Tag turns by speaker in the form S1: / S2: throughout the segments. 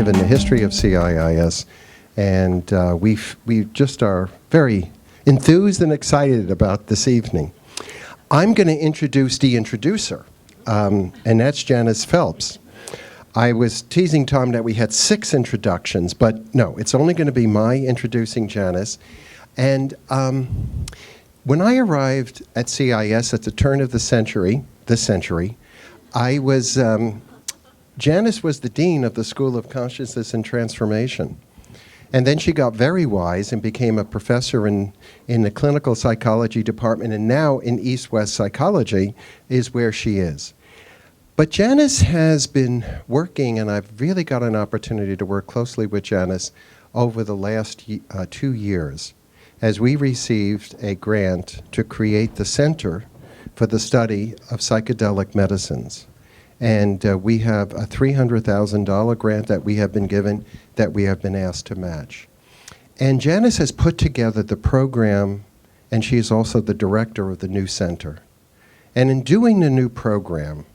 S1: perspective in the history of CIIS, and we just are very enthused and excited about this evening. I'm going to introduce the introducer, and that's Janice Phelps. I was teasing Tom that we had 6 introductions, but no, it's only going to be my introducing Janice. And when I arrived at CIIS at the turn of the century, I was, Janice was the dean of the School of Consciousness and Transformation. And then she got very wise and became a professor in the clinical psychology department, and now in East-West psychology is where she is. But Janice has been working, and I've really got an opportunity to work closely with Janice over the last 2 years, as we received a grant to create the Center for the Study of Psychedelic Medicines. And we have a $300,000 grant that we have been given that we have been asked to match. And Janice has put together the program, and she is also the director of the new center. And in doing the new program,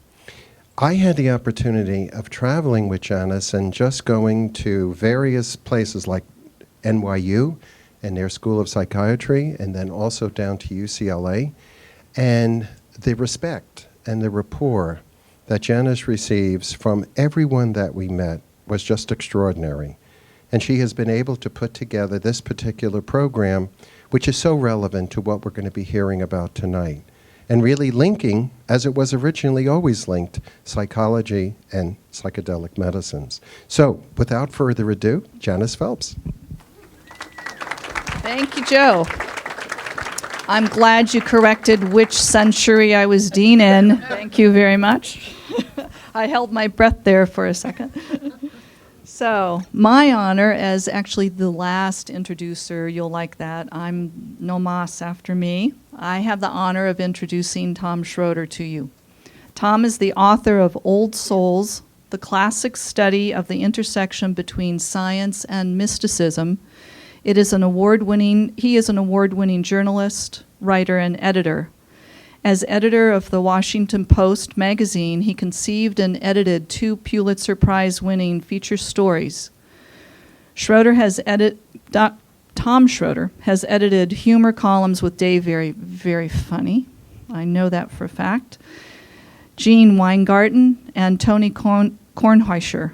S1: I had the opportunity of traveling with Janice and just going to various places like NYU and their School of Psychiatry, and then also down to UCLA. And the respect and the rapport that Janice receives from everyone that we met was just extraordinary. And she has been able to put together this particular program, which is so relevant to what we're going to be hearing about tonight, and really linking, as it was originally always linked, psychology and psychedelic medicines. So, without further ado, Janice Phelps.
S2: Thank you, Joe. I'm glad you corrected which century I was dean in. Thank you very much. I held my breath there for a second. So, my honor as actually the last introducer, you'll like that. I'm no mas after me. I have the honor of introducing Tom Shroder to you. Tom is the author of Old Souls, the classic study of the intersection between science and mysticism. He is an award-winning journalist, writer, and editor. As editor of the Washington Post magazine, he conceived and edited 2 Pulitzer Prize-winning feature stories. Tom Shroder has edited humor columns with Dave, very, very funny. I know that for a fact. Gene Weingarten and Tony Kornheiser,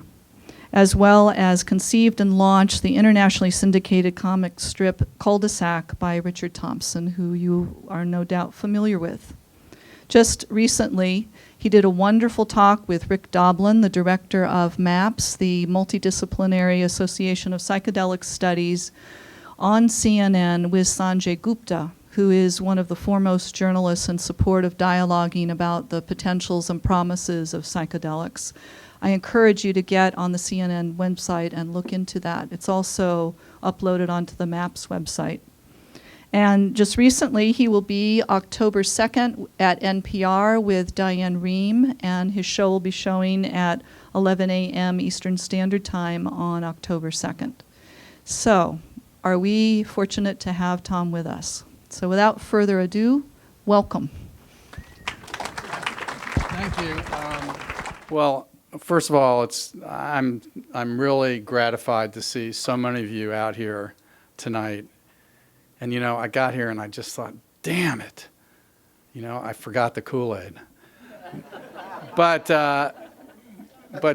S2: as well as conceived and launched the internationally syndicated comic strip Cul-de-sac by Richard Thompson, who you are no doubt familiar with. Just recently, he did a wonderful talk with Rick Doblin, the director of MAPS, the Multidisciplinary Association of Psychedelic Studies, on CNN with Sanjay Gupta, who is one of the foremost journalists in support of dialoguing about the potentials and promises of psychedelics. I encourage you to get on the CNN website and look into that. It's also uploaded onto the MAPS website. And just recently, he will be October 2nd at NPR with Diane Rehm, and his show will be showing at 11 a.m. Eastern Standard Time on October 2nd. So, are we fortunate to have Tom with us? So without further ado, welcome.
S3: Thank you. Well, first of all, I'm really gratified to see so many of you out here tonight. And you know, I got here and I just thought, damn it, you know, I forgot the Kool-Aid. But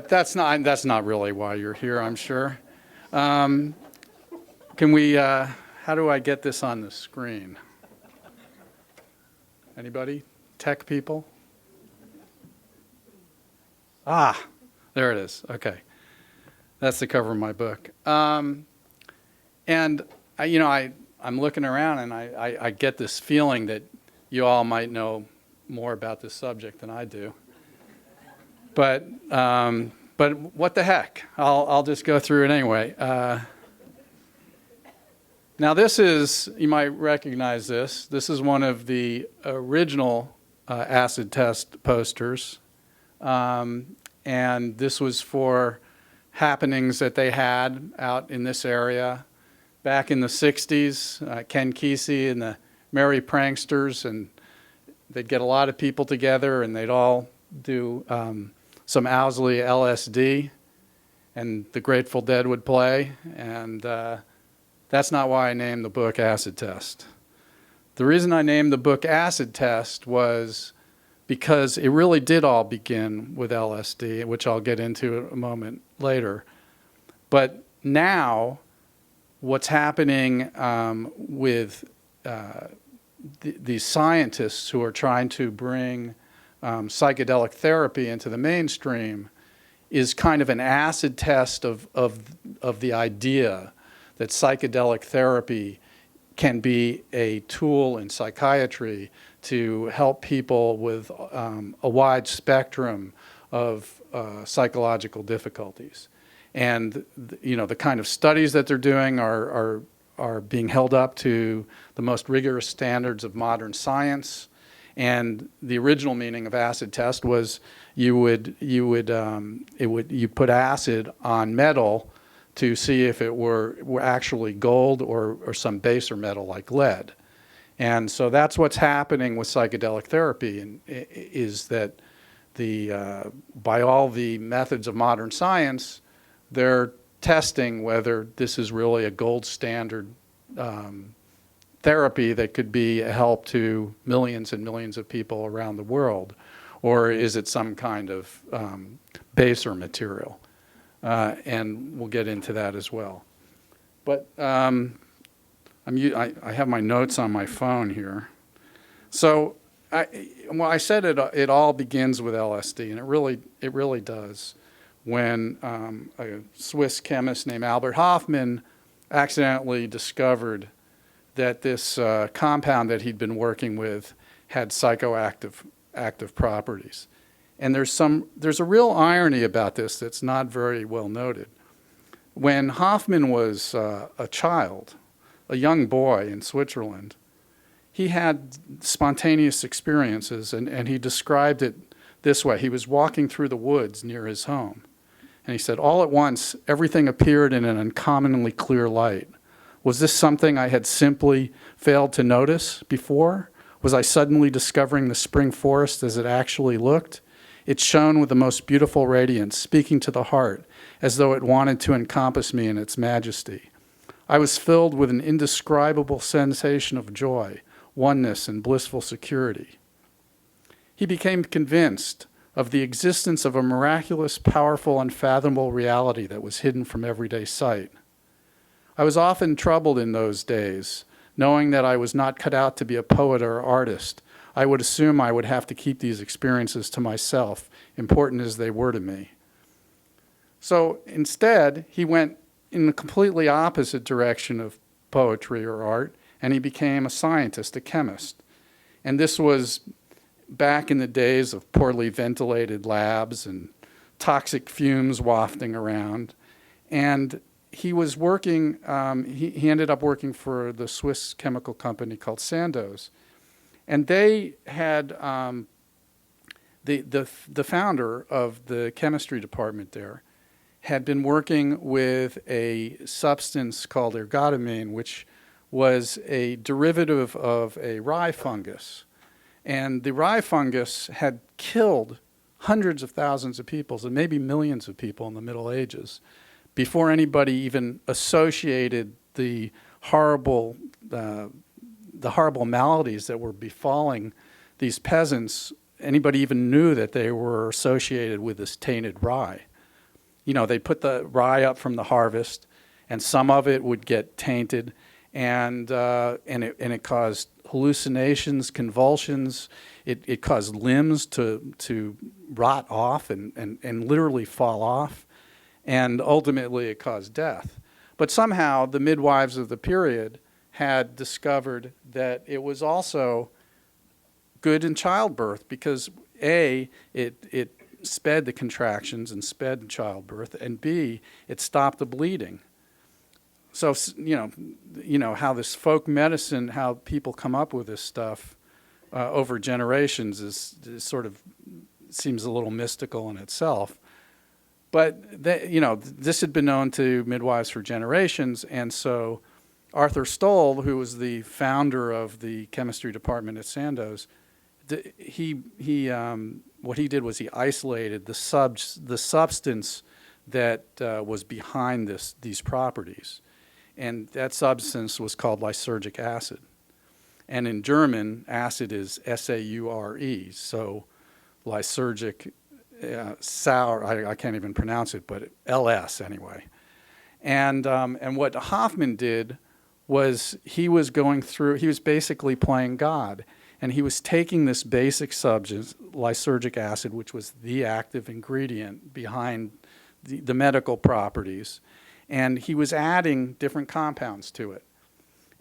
S3: that's not really why you're here, I'm sure. Can we? How do I get this on the screen? Anybody? Tech people? Ah, there it is. Okay, that's the cover of my book. And I'm looking around and I get this feeling that you all might know more about this subject than I do. But what the heck? I'll just go through it anyway. Now this is, you might recognize this. This is one of the original acid test posters. And this was for happenings that they had out in this area back in the 60s. Ken Kesey and the Merry Pranksters, and they'd get a lot of people together and they'd all do some Owsley LSD. and the Grateful Dead would play, and that's not why I named the book Acid Test. The reason I named the book Acid Test was because it really did all begin with LSD, which I'll get into a moment later. But now, what's happening with these scientists who are trying to bring psychedelic therapy into the mainstream is kind of an acid test of the idea that psychedelic therapy can be a tool in psychiatry to help people with a wide spectrum of psychological difficulties. And the kind of studies that they're doing are being held up to the most rigorous standards of modern science. And the original meaning of acid test was you put acid on metal to see if it were actually gold or some baser metal like lead. And so that's what's happening with psychedelic therapy, and is that by all the methods of modern science, they're testing whether this is really a gold standard therapy that could be a help to millions and millions of people around the world, or is it some kind of baser material? And we'll get into that as well. But I have my notes on my phone here. So I said it all begins with LSD, and it really does. When a Swiss chemist named Albert Hofmann accidentally discovered that this compound that he'd been working with had psychoactive properties. And there's a real irony about this that's not very well noted. When Hofmann was a child, a young boy in Switzerland, he had spontaneous experiences, and he described it this way. He was walking through the woods near his home, and he said, all at once, everything appeared in an uncommonly clear light. Was this something I had simply failed to notice before? Was I suddenly discovering the spring forest as it actually looked? It shone with the most beautiful radiance, speaking to the heart, as though it wanted to encompass me in its majesty. I was filled with an indescribable sensation of joy, oneness, and blissful security. He became convinced of the existence of a miraculous, powerful, unfathomable reality that was hidden from everyday sight. I was often troubled in those days, knowing that I was not cut out to be a poet or artist. I would assume I would have to keep these experiences to myself, important as they were to me. So instead, he went in the completely opposite direction of poetry or art, and he became a scientist, a chemist. And this was back in the days of poorly ventilated labs and toxic fumes wafting around. And he was working, he ended up working for the Swiss chemical company called Sandoz. And they had, the founder of the chemistry department there had been working with a substance called ergotamine, which was a derivative of a rye fungus. And the rye fungus had killed hundreds of thousands of people, and maybe millions of people in the Middle Ages, before anybody even associated the horrible maladies that were befalling these peasants. Anybody even knew that they were associated with this tainted rye. They put the rye up from the harvest, and some of it would get tainted, and it caused hallucinations, convulsions. It caused limbs to rot off and literally fall off, and ultimately it caused death. But somehow the midwives of the period had discovered that it was also good in childbirth because A, it sped the contractions and sped the childbirth, and B, it stopped the bleeding. So, how this folk medicine, how people come up with this stuff over generations is sort of seems a little mystical in itself. But, this had been known to midwives for generations, and so Arthur Stoll, who was the founder of the chemistry department at Sandoz, what he did was he isolated the substance that was behind these properties. And that substance was called lysergic acid. And in German, acid is S-A-U-R-E, so lysergic, sour, I can't even pronounce it, but LS anyway. And what Hoffman did was he was basically playing God. And he was taking this basic substance, lysergic acid, which was the active ingredient behind the medical properties, and he was adding different compounds to it.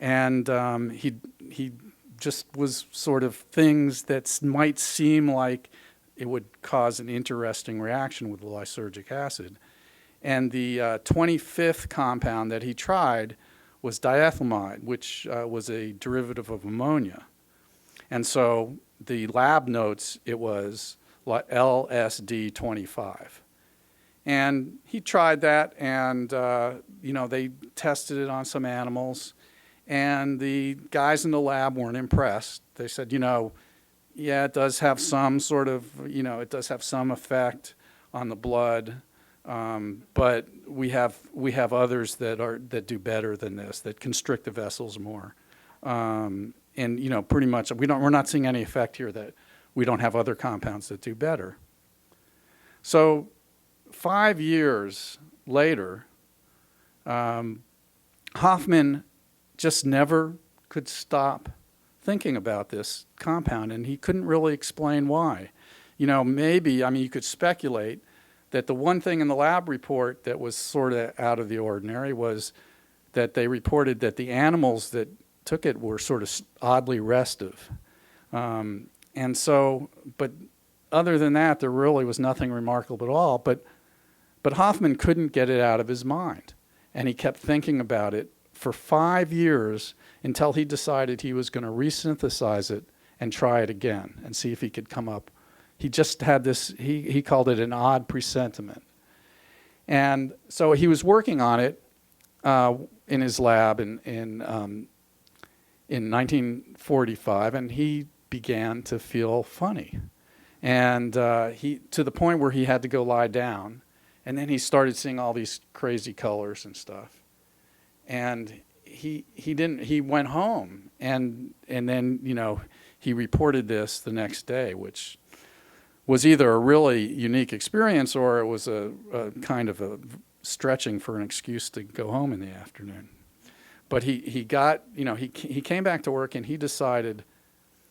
S3: And he just was sort of things that might seem like it would cause an interesting reaction with the lysergic acid. And the 25th compound that he tried was diethylamide, which was a derivative of ammonia. And so the lab notes, it was LSD 25. And he tried that, and they tested it on some animals, and the guys in the lab weren't impressed. They said, yeah, it does have some sort of, it does have some effect on the blood, but we have others that do better than this, that constrict the vessels more. And pretty much we're not seeing any effect here that we don't have other compounds that do better. So 5 years later, Hoffman just never could stop thinking about this compound, and he couldn't really explain why. Maybe, you could speculate that the one thing in the lab report that was sort of out of the ordinary was that they reported that the animals that took it were sort of oddly restive. And so, but other than that, there really was nothing remarkable at all. But Hoffman couldn't get it out of his mind. And he kept thinking about it for 5 years until he decided he was going to resynthesize it and try it again and see if he could come up. He just had this, he called it an odd presentiment. And so he was working on it in his lab in 1945, and he began to feel funny. And to the point where he had to go lie down, and then he started seeing all these crazy colors and stuff. And he went home, and then he reported this the next day, which was either a really unique experience or it was a kind of a stretching for an excuse to go home in the afternoon. But he came back to work, and he decided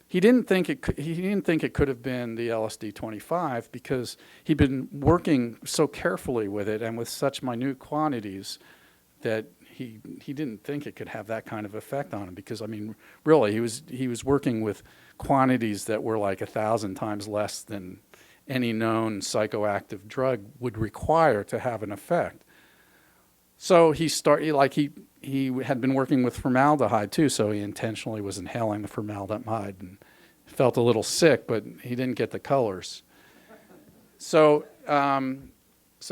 S3: he didn't think it could have been the LSD 25 because he'd been working so carefully with it and with such minute quantities that he didn't think it could have that kind of effect on him, because really he was working with quantities that were like 1,000 times less than any known psychoactive drug would require to have an effect. So he had been working with formaldehyde too, so he intentionally was inhaling the formaldehyde and felt a little sick, but he didn't get the colors. So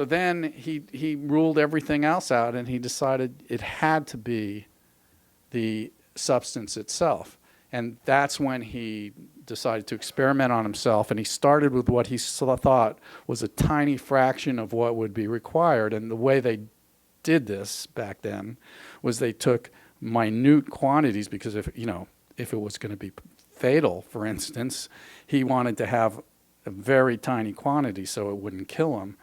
S3: then he ruled everything else out, and he decided it had to be the substance itself. And that's when he decided to experiment on himself, and he started with what he thought was a tiny fraction of what would be required. And the way they did this back then was they took minute quantities, because if it was going to be fatal, for instance, he wanted to have a very tiny quantity so it wouldn't kill him.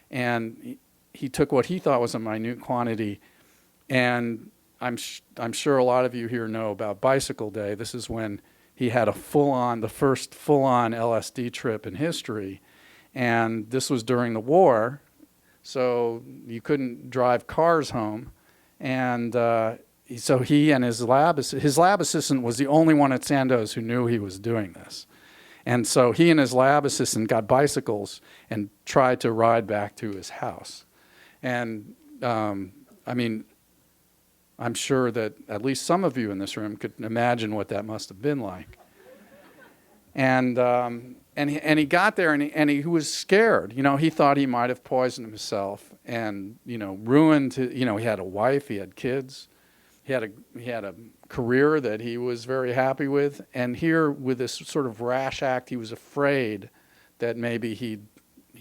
S3: And he took what he thought was a minute quantity, and I'm sure a lot of you here know about Bicycle Day. This is when he had the first full-on LSD trip in history, and this was during the war, so you couldn't drive cars home, and so he and his lab assistant was the only one at Sandoz who knew he was doing this. And so he and his lab assistant got bicycles and tried to ride back to his house. And I'm sure that at least some of you in this room could imagine what that must have been like. And he got there, and he was scared. He thought he might have poisoned himself and ruined. He had a wife, he had kids, he had a career that he was very happy with. And here, with this sort of rash act, he was afraid that maybe he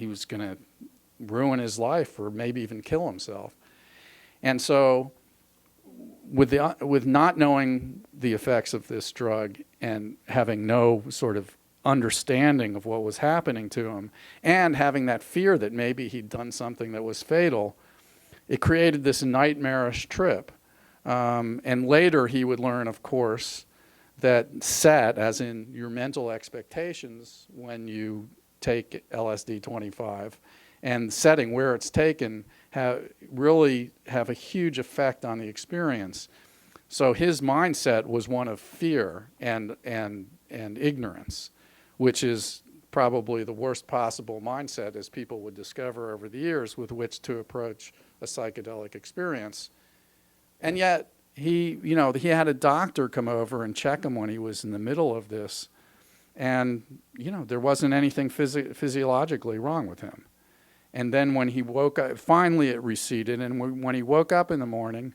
S3: was going to ruin his life or maybe even kill himself. And so with not knowing the effects of this drug and having no sort of understanding of what was happening to him and having that fear that maybe he'd done something that was fatal, it created this nightmarish trip. And later he would learn, of course, that set, as in your mental expectations when you take LSD 25, and setting where it's taken really have a huge effect on the experience. So his mindset was one of fear and ignorance, which is probably the worst possible mindset, as people would discover over the years, with which to approach a psychedelic experience. And yet he had a doctor come over and check him when he was in the middle of this, and there wasn't anything physiologically wrong with him. And then when he woke up, finally it receded, and when he woke up in the morning,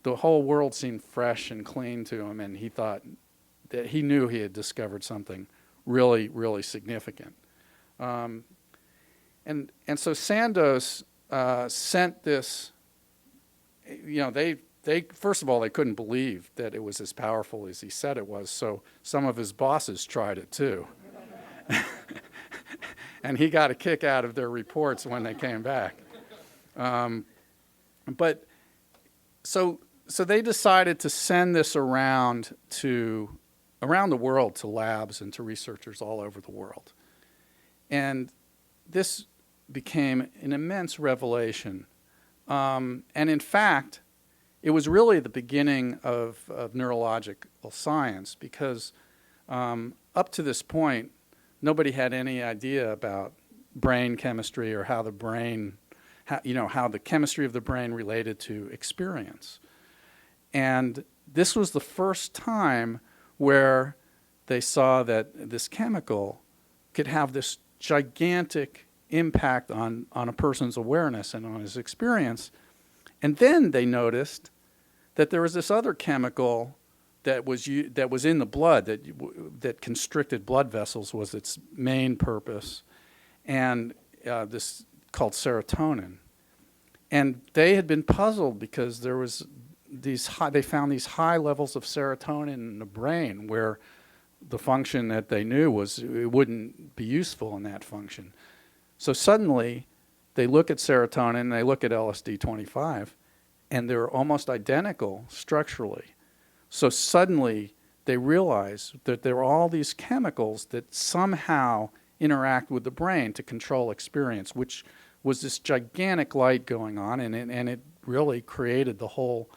S3: the whole world seemed fresh and clean to him, and he thought that he knew he had discovered something really, really significant. And so Sandoz sent this, they first of all, they couldn't believe that it was as powerful as he said it was, so some of his bosses tried it too. And he got a kick out of their reports when they came back. But so they decided to send this around the world to labs and to researchers all over the world. And this became an immense revelation. And in fact, it was really the beginning of neurological science, because up to this point, nobody had any idea about brain chemistry or how the brain, how the chemistry of the brain related to experience. And this was the first time where they saw that this chemical could have this gigantic impact on a person's awareness and on his experience. And then they noticed that there was this other chemical that was in the blood that constricted blood vessels was its main purpose, and this called serotonin. And they had been puzzled because there was they found these high levels of serotonin in the brain where the function that they knew was it wouldn't be useful in that function. So suddenly they look at serotonin and they look at LSD 25, and they're almost identical structurally. So suddenly they realize that there are all these chemicals that somehow interact with the brain to control experience, which was this gigantic light going on, and it really created the whole.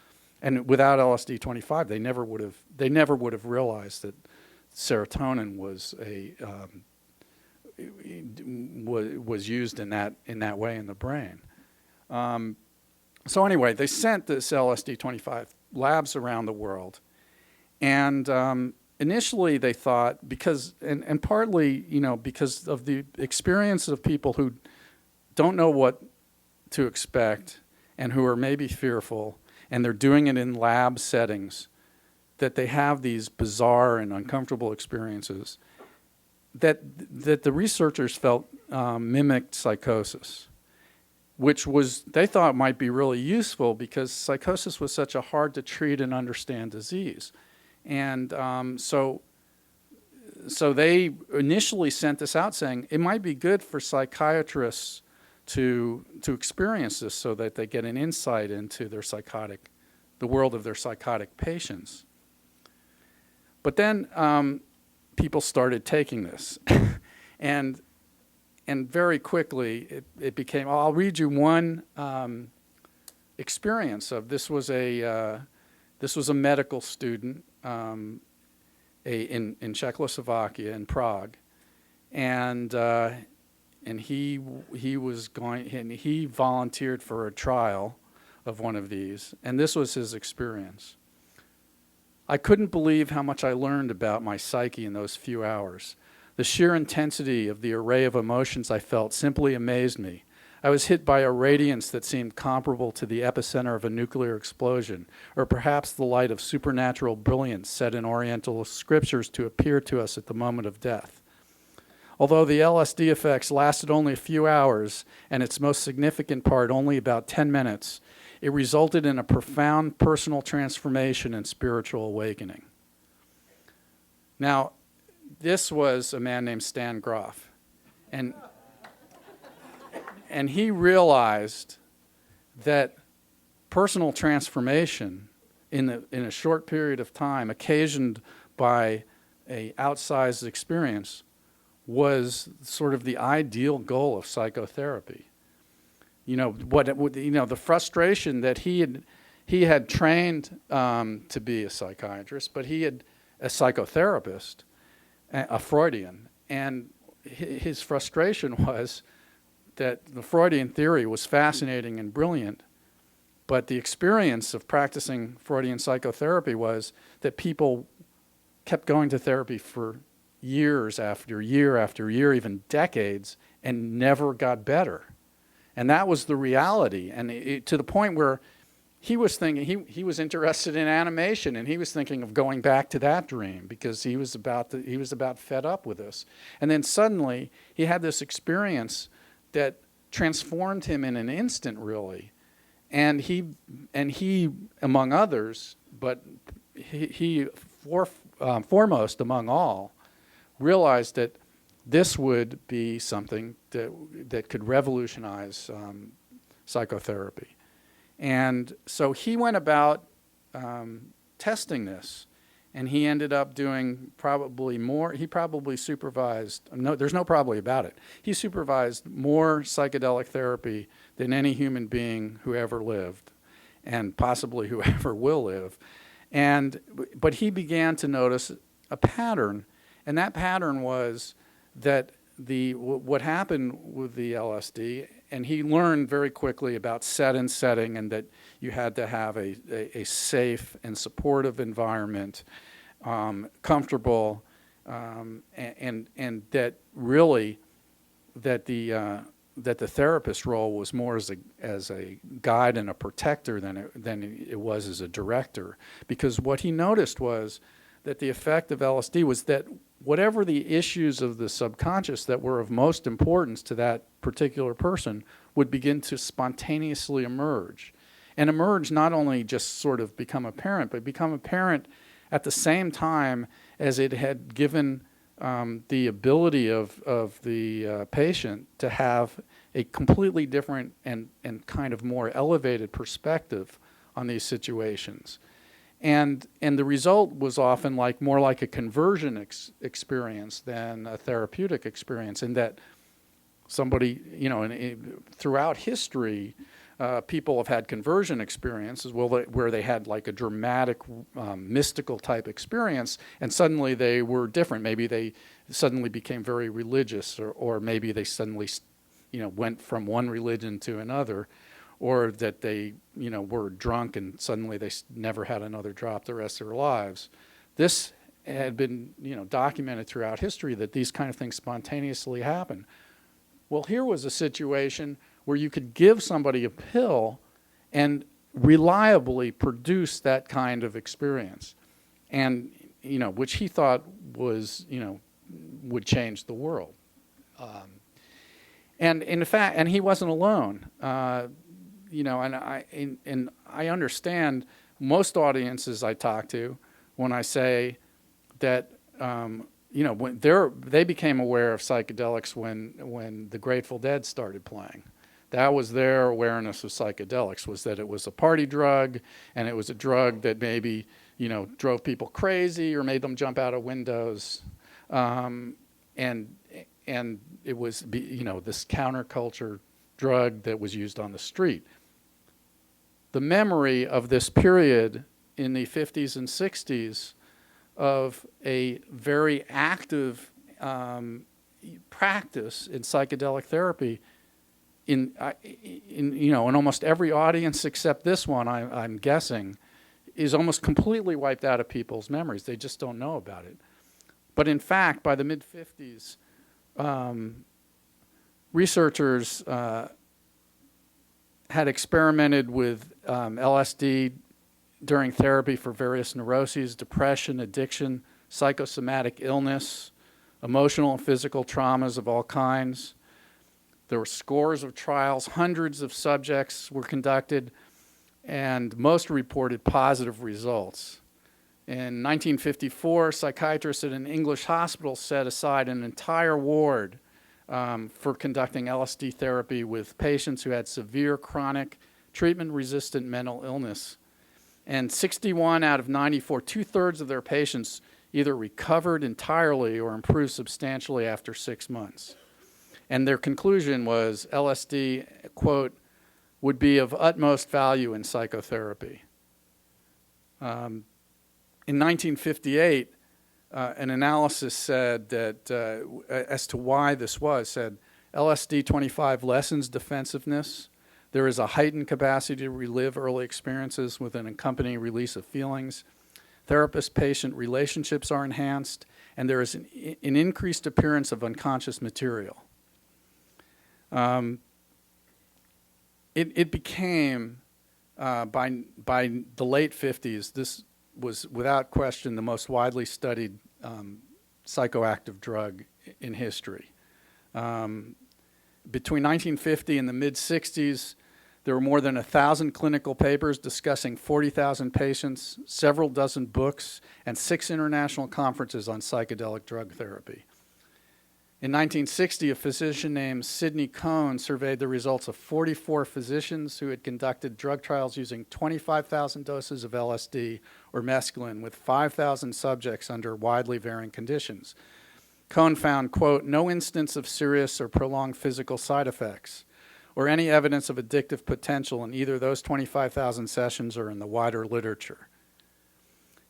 S3: And without LSD 25, they never would have realized that serotonin was was used in that way in the brain. So anyway, they sent this LSD 25 labs around the world, and initially they thought, because and partly because of the experience of people who don't know what to expect and who are maybe fearful, and they're doing it in lab settings, that they have these bizarre and uncomfortable experiences that the researchers felt mimicked psychosis, which they thought might be really useful because psychosis was such a hard to treat and understand disease. And so they initially sent this out saying it might be good for psychiatrists to experience this so that they get an insight into the world of their psychotic patients. But then people started taking this, and very quickly it became. I'll read you one experience of this. Was a medical student in Czechoslovakia, in Prague, and he volunteered for a trial of one of these, and this was his experience. I couldn't believe how much I learned about my psyche in those few hours. The sheer intensity of the array of emotions I felt simply amazed me. I was hit by a radiance that seemed comparable to the epicenter of a nuclear explosion, or perhaps the light of supernatural brilliance set in Oriental scriptures to appear to us at the moment of death. Although the LSD effects lasted only a few hours and its most significant part only about 10 minutes, it resulted in a profound personal transformation and spiritual awakening. Now, this was a man named Stan Grof, and he realized that personal transformation in a short period of time, occasioned by a outsized experience, was sort of the ideal goal of psychotherapy. The frustration that he had trained to be a psychiatrist, but he had a psychotherapist, a Freudian, and his frustration was that the Freudian theory was fascinating and brilliant, but the experience of practicing Freudian psychotherapy was that people kept going to therapy for years after year, even decades, and never got better. And that was the reality. And to the point where he was thinking, he was interested in animation, and he was thinking of going back to that dream because he was about fed up with this. And then suddenly he had this experience that transformed him in an instant, really. And he, among others, but he foremost among all, realized that this would be something that could revolutionize psychotherapy. And so he went about testing this, and he ended up doing probably more. He probably supervised, there's no probably about it. He supervised more psychedelic therapy than any human being who ever lived, and possibly who ever will live. But he began to notice a pattern, and that pattern was that what happened with the LSD, and he learned very quickly about set and setting, and that you had to have a safe and supportive environment, comfortable, and that really that the therapist role was more as a guide and a protector than it was as a director, because what he noticed was that the effect of LSD was that whatever the issues of the subconscious that were of most importance to that particular person would begin to spontaneously emerge. And emerge not only just sort of become apparent, but become apparent at the same time as it had given the ability of the patient to have a completely different and kind of more elevated perspective on these situations. And the result was often more like a conversion experience than a therapeutic experience, in that somebody, throughout history, people have had conversion experiences where they had like a dramatic, mystical type experience, and suddenly they were different. Maybe they suddenly became very religious, or maybe they suddenly, went from one religion to another, or that they, were drunk and suddenly they never had another drop the rest of their lives. This had been, documented throughout history, that these kind of things spontaneously happen. Well, here was a situation where you could give somebody a pill and reliably produce that kind of experience, and which he thought was, would change the world. And in fact, and he wasn't alone. And I understand most audiences I talk to when I say that when they became aware of psychedelics when the Grateful Dead started playing. That was their awareness of psychedelics, was that it was a party drug, and it was a drug that maybe drove people crazy or made them jump out of windows, and it was this counterculture drug that was used on the street. The memory of this period in the 50s and 60s of a very active practice in psychedelic therapy in almost every audience except this one, I'm guessing, is almost completely wiped out of people's memories. They just don't know about it. But in fact, by the mid-50s, researchers had experimented with LSD during therapy for various neuroses, depression, addiction, psychosomatic illness, emotional and physical traumas of all kinds. There were scores of trials, hundreds of subjects were conducted, and most reported positive results. In 1954, psychiatrists at an English hospital set aside an entire ward for conducting LSD therapy with patients who had severe chronic treatment-resistant mental illness. And 61 out of 94, 2/3 of their patients either recovered entirely or improved substantially after 6 months. And their conclusion was LSD, quote, would be of utmost value in psychotherapy. In 1958, an analysis said that, as to why this was, said LSD 25 lessens defensiveness. There is a heightened capacity to relive early experiences with an accompanying release of feelings. Therapist-patient relationships are enhanced, and there is an increased appearance of unconscious material. It became, by the late 50s, this was without question the most widely studied psychoactive drug in history. Between 1950 and the mid-60s, there were more than 1,000 clinical papers discussing 40,000 patients, several dozen books, and 6 international conferences on psychedelic drug therapy. In 1960, a physician named Sidney Cohn surveyed the results of 44 physicians who had conducted drug trials using 25,000 doses of LSD or mescaline with 5,000 subjects under widely varying conditions. Cohn found, quote, no instance of serious or prolonged physical side effects or any evidence of addictive potential in either those 25,000 sessions or in the wider literature.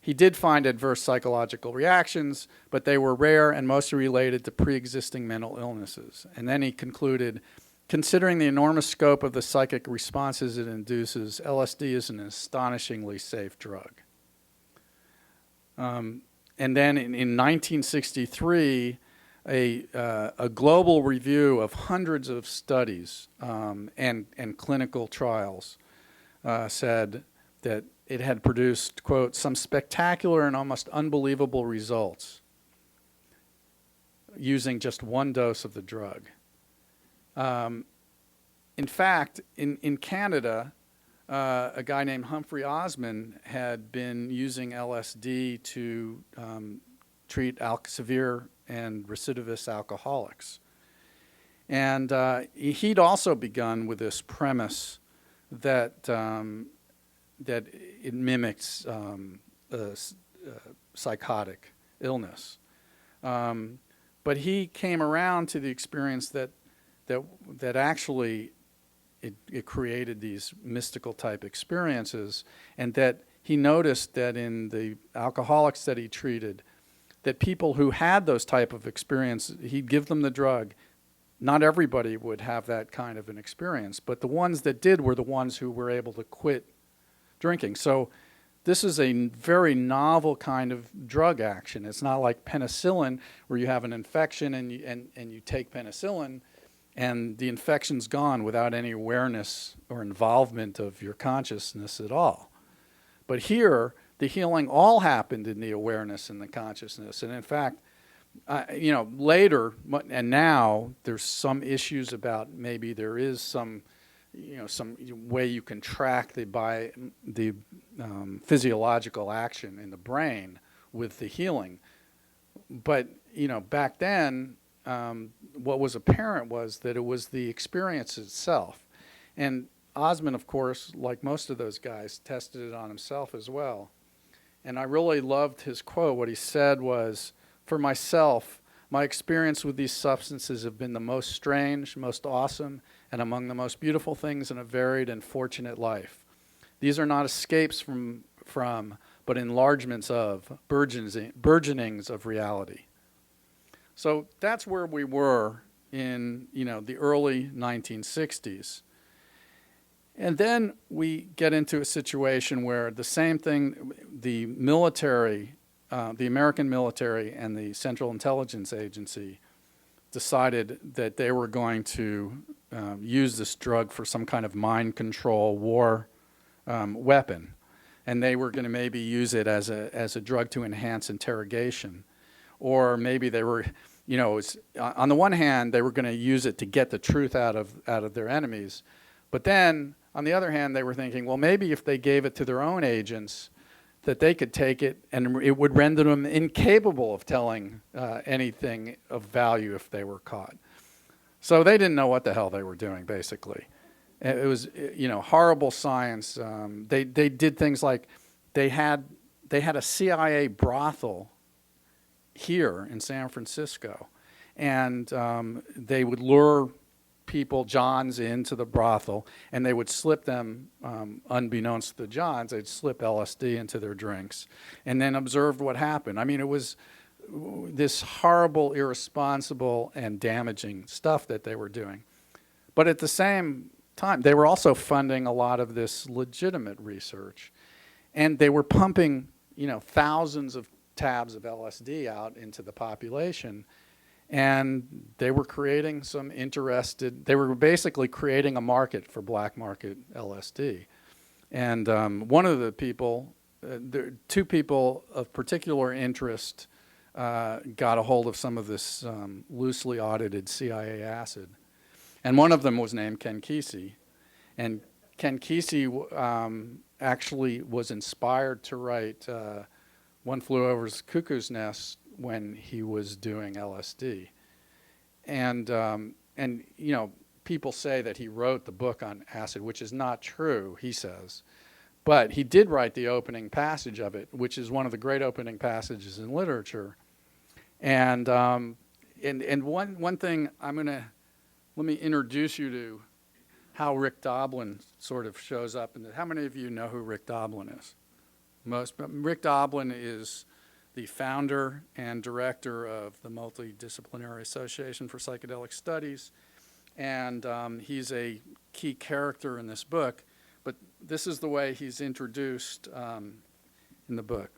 S3: He did find adverse psychological reactions, but they were rare and mostly related to pre-existing mental illnesses. And then he concluded, considering the enormous scope of the psychic responses it induces, LSD is an astonishingly safe drug. And then in 1963, a global review of hundreds of studies and clinical trials said that it had produced, quote, some spectacular and almost unbelievable results using just 1 dose of the drug. In fact, in Canada, a guy named Humphrey Osmond had been using LSD to treat severe and recidivist alcoholics. And he'd also begun with this premise that that it mimics psychotic illness. But he came around to the experience that actually it created these mystical type experiences, and that he noticed that in the alcoholics that he treated, that people who had those type of experience, he'd give them the drug. Not everybody would have that kind of an experience, but the ones that did were the ones who were able to quit drinking. So this is a very novel kind of drug action. It's not like penicillin, where you have an infection and you take penicillin and the infection's gone without any awareness or involvement of your consciousness at all. But here, the healing all happened in the awareness and the consciousness. And in fact, later, and now, there's some issues about maybe there is some way you can track the physiological action in the brain with the healing. But, back then, what was apparent was that it was the experience itself. And Osmond, of course, like most of those guys, tested it on himself as well. And I really loved his quote. What he said was, for myself, my experience with these substances have been the most strange, most awesome, and among the most beautiful things in a varied and fortunate life. These are not escapes from but enlargements of, burgeonings of reality. So that's where we were in, the early 1960s. And then we get into a situation where the same thing, the military, the American military and the Central Intelligence Agency decided that they were going to use this drug for some kind of mind control war weapon. And they were going to maybe use it as a drug to enhance interrogation. Or maybe they were you know, it was, on the one hand, they were going to use it to get the truth out of their enemies. But then, on the other hand, they were thinking, well, maybe if they gave it to their own agents, that they could take it and it would render them incapable of telling anything of value if they were caught. So they didn't know what the hell they were doing, basically. It was, you know, horrible science. They did things like they had a CIA brothel here in San Francisco, and they would lure people, Johns, into the brothel, and they would slip them, unbeknownst to the Johns, they'd slip LSD into their drinks, and then observed what happened. I mean, it was this horrible, irresponsible, and damaging stuff that they were doing. But at the same time, they were also funding a lot of this legitimate research, and they were pumping, you know, thousands of tabs of LSD out into the population, and they were creating they were basically creating a market for black market LSD. And one of the people, two people of particular interest got a hold of some of this loosely audited CIA acid. And one of them was named Ken Kesey. And Ken Kesey actually was inspired to write One Flew Over the Cuckoo's Nest when he was doing LSD. And you know, people say that he wrote the book on acid, which is not true, he says. But he did write the opening passage of it, which is one of the great opening passages in literature. And one thing let me introduce you to how Rick Doblin sort of shows up. How many of you know who Rick Doblin is? Most. Rick Doblin is the founder and director of the Multidisciplinary Association for Psychedelic Studies, and he's a key character in this book. But this is the way he's introduced in the book.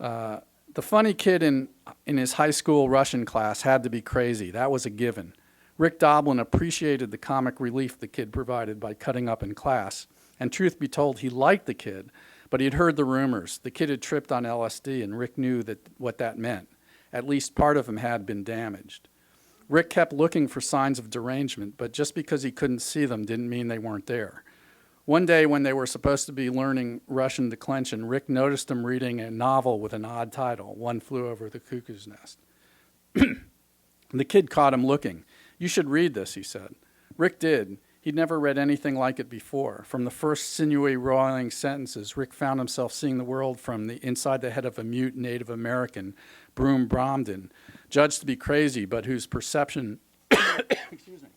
S3: The funny kid in his high school Russian class had to be crazy. That was a given. Rick Doblin appreciated the comic relief the kid provided by cutting up in class. And truth be told, he liked the kid, but he'd heard the rumors. The kid had tripped on LSD, and Rick knew what that meant. At least part of him had been damaged. Rick kept looking for signs of derangement, but just because he couldn't see them didn't mean they weren't there. One day when they were supposed to be learning Russian declension, Rick noticed him reading a novel with an odd title, One Flew Over the Cuckoo's Nest. The kid caught him looking. "You should read this," he said. Rick did. He'd never read anything like it before. From the first sinewy, roiling sentences, Rick found himself seeing the world from the inside the head of a mute Native American, Broom Bromden, judged to be crazy, but whose perception excuse me.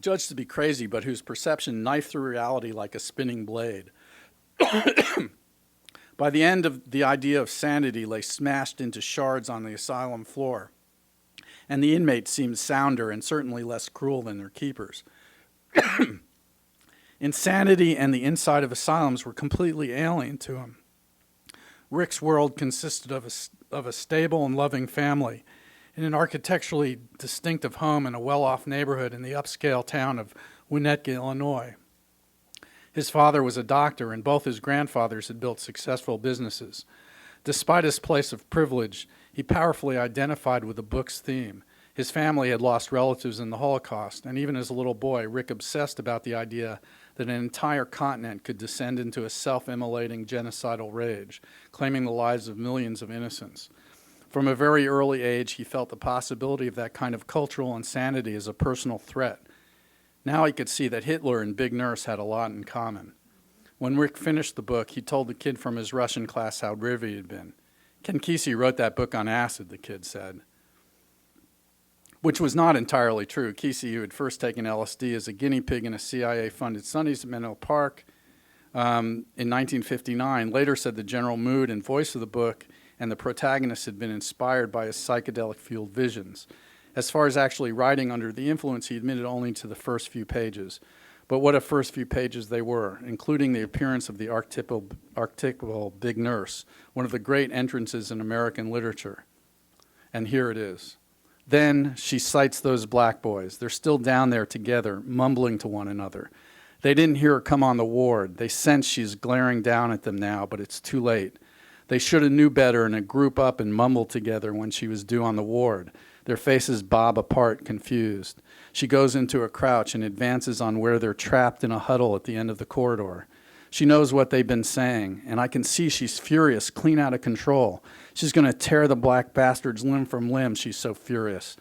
S3: Judged to be crazy, but whose perception knifed through reality like a spinning blade. By the end of the idea of sanity lay smashed into shards on the asylum floor, and the inmates seemed sounder and certainly less cruel than their keepers. Insanity and the inside of asylums were completely alien to him. Rick's world consisted of a stable and loving family in an architecturally distinctive home in a well-off neighborhood in the upscale town of Winnetka, Illinois. His father was a doctor, and both his grandfathers had built successful businesses. Despite his place of privilege, he powerfully identified with the book's theme. His family had lost relatives in the Holocaust, and even as a little boy, Rick obsessed about the idea that an entire continent could descend into a self-immolating genocidal rage, claiming the lives of millions of innocents. From a very early age, he felt the possibility of that kind of cultural insanity as a personal threat. Now he could see that Hitler and Big Nurse had a lot in common. When Rick finished the book, he told the kid from his Russian class how riveted he had been. Ken Kesey wrote that book on acid, the kid said. Which was not entirely true. Kesey, who had first taken LSD as a guinea pig in a CIA-funded studies at Menlo Park in 1959, later said the general mood and voice of the book and the protagonist had been inspired by his psychedelic-fueled visions. As far as actually writing under the influence, he admitted only to the first few pages. But what a first few pages they were, including the appearance of the archetypal Big Nurse, one of the great entrances in American literature. And here it is. Then she cites those black boys. They're still down there together, mumbling to one another. They didn't hear her come on the ward. They sense she's glaring down at them now, but it's too late. They should have knew better and had group up and mumbled together when she was due on the ward. Their faces bob apart, confused. She goes into a crouch and advances on where they're trapped in a huddle at the end of the corridor. She knows what they've been saying, and I can see she's furious, clean out of control. She's going to tear the black bastards limb from limb. She's so furious.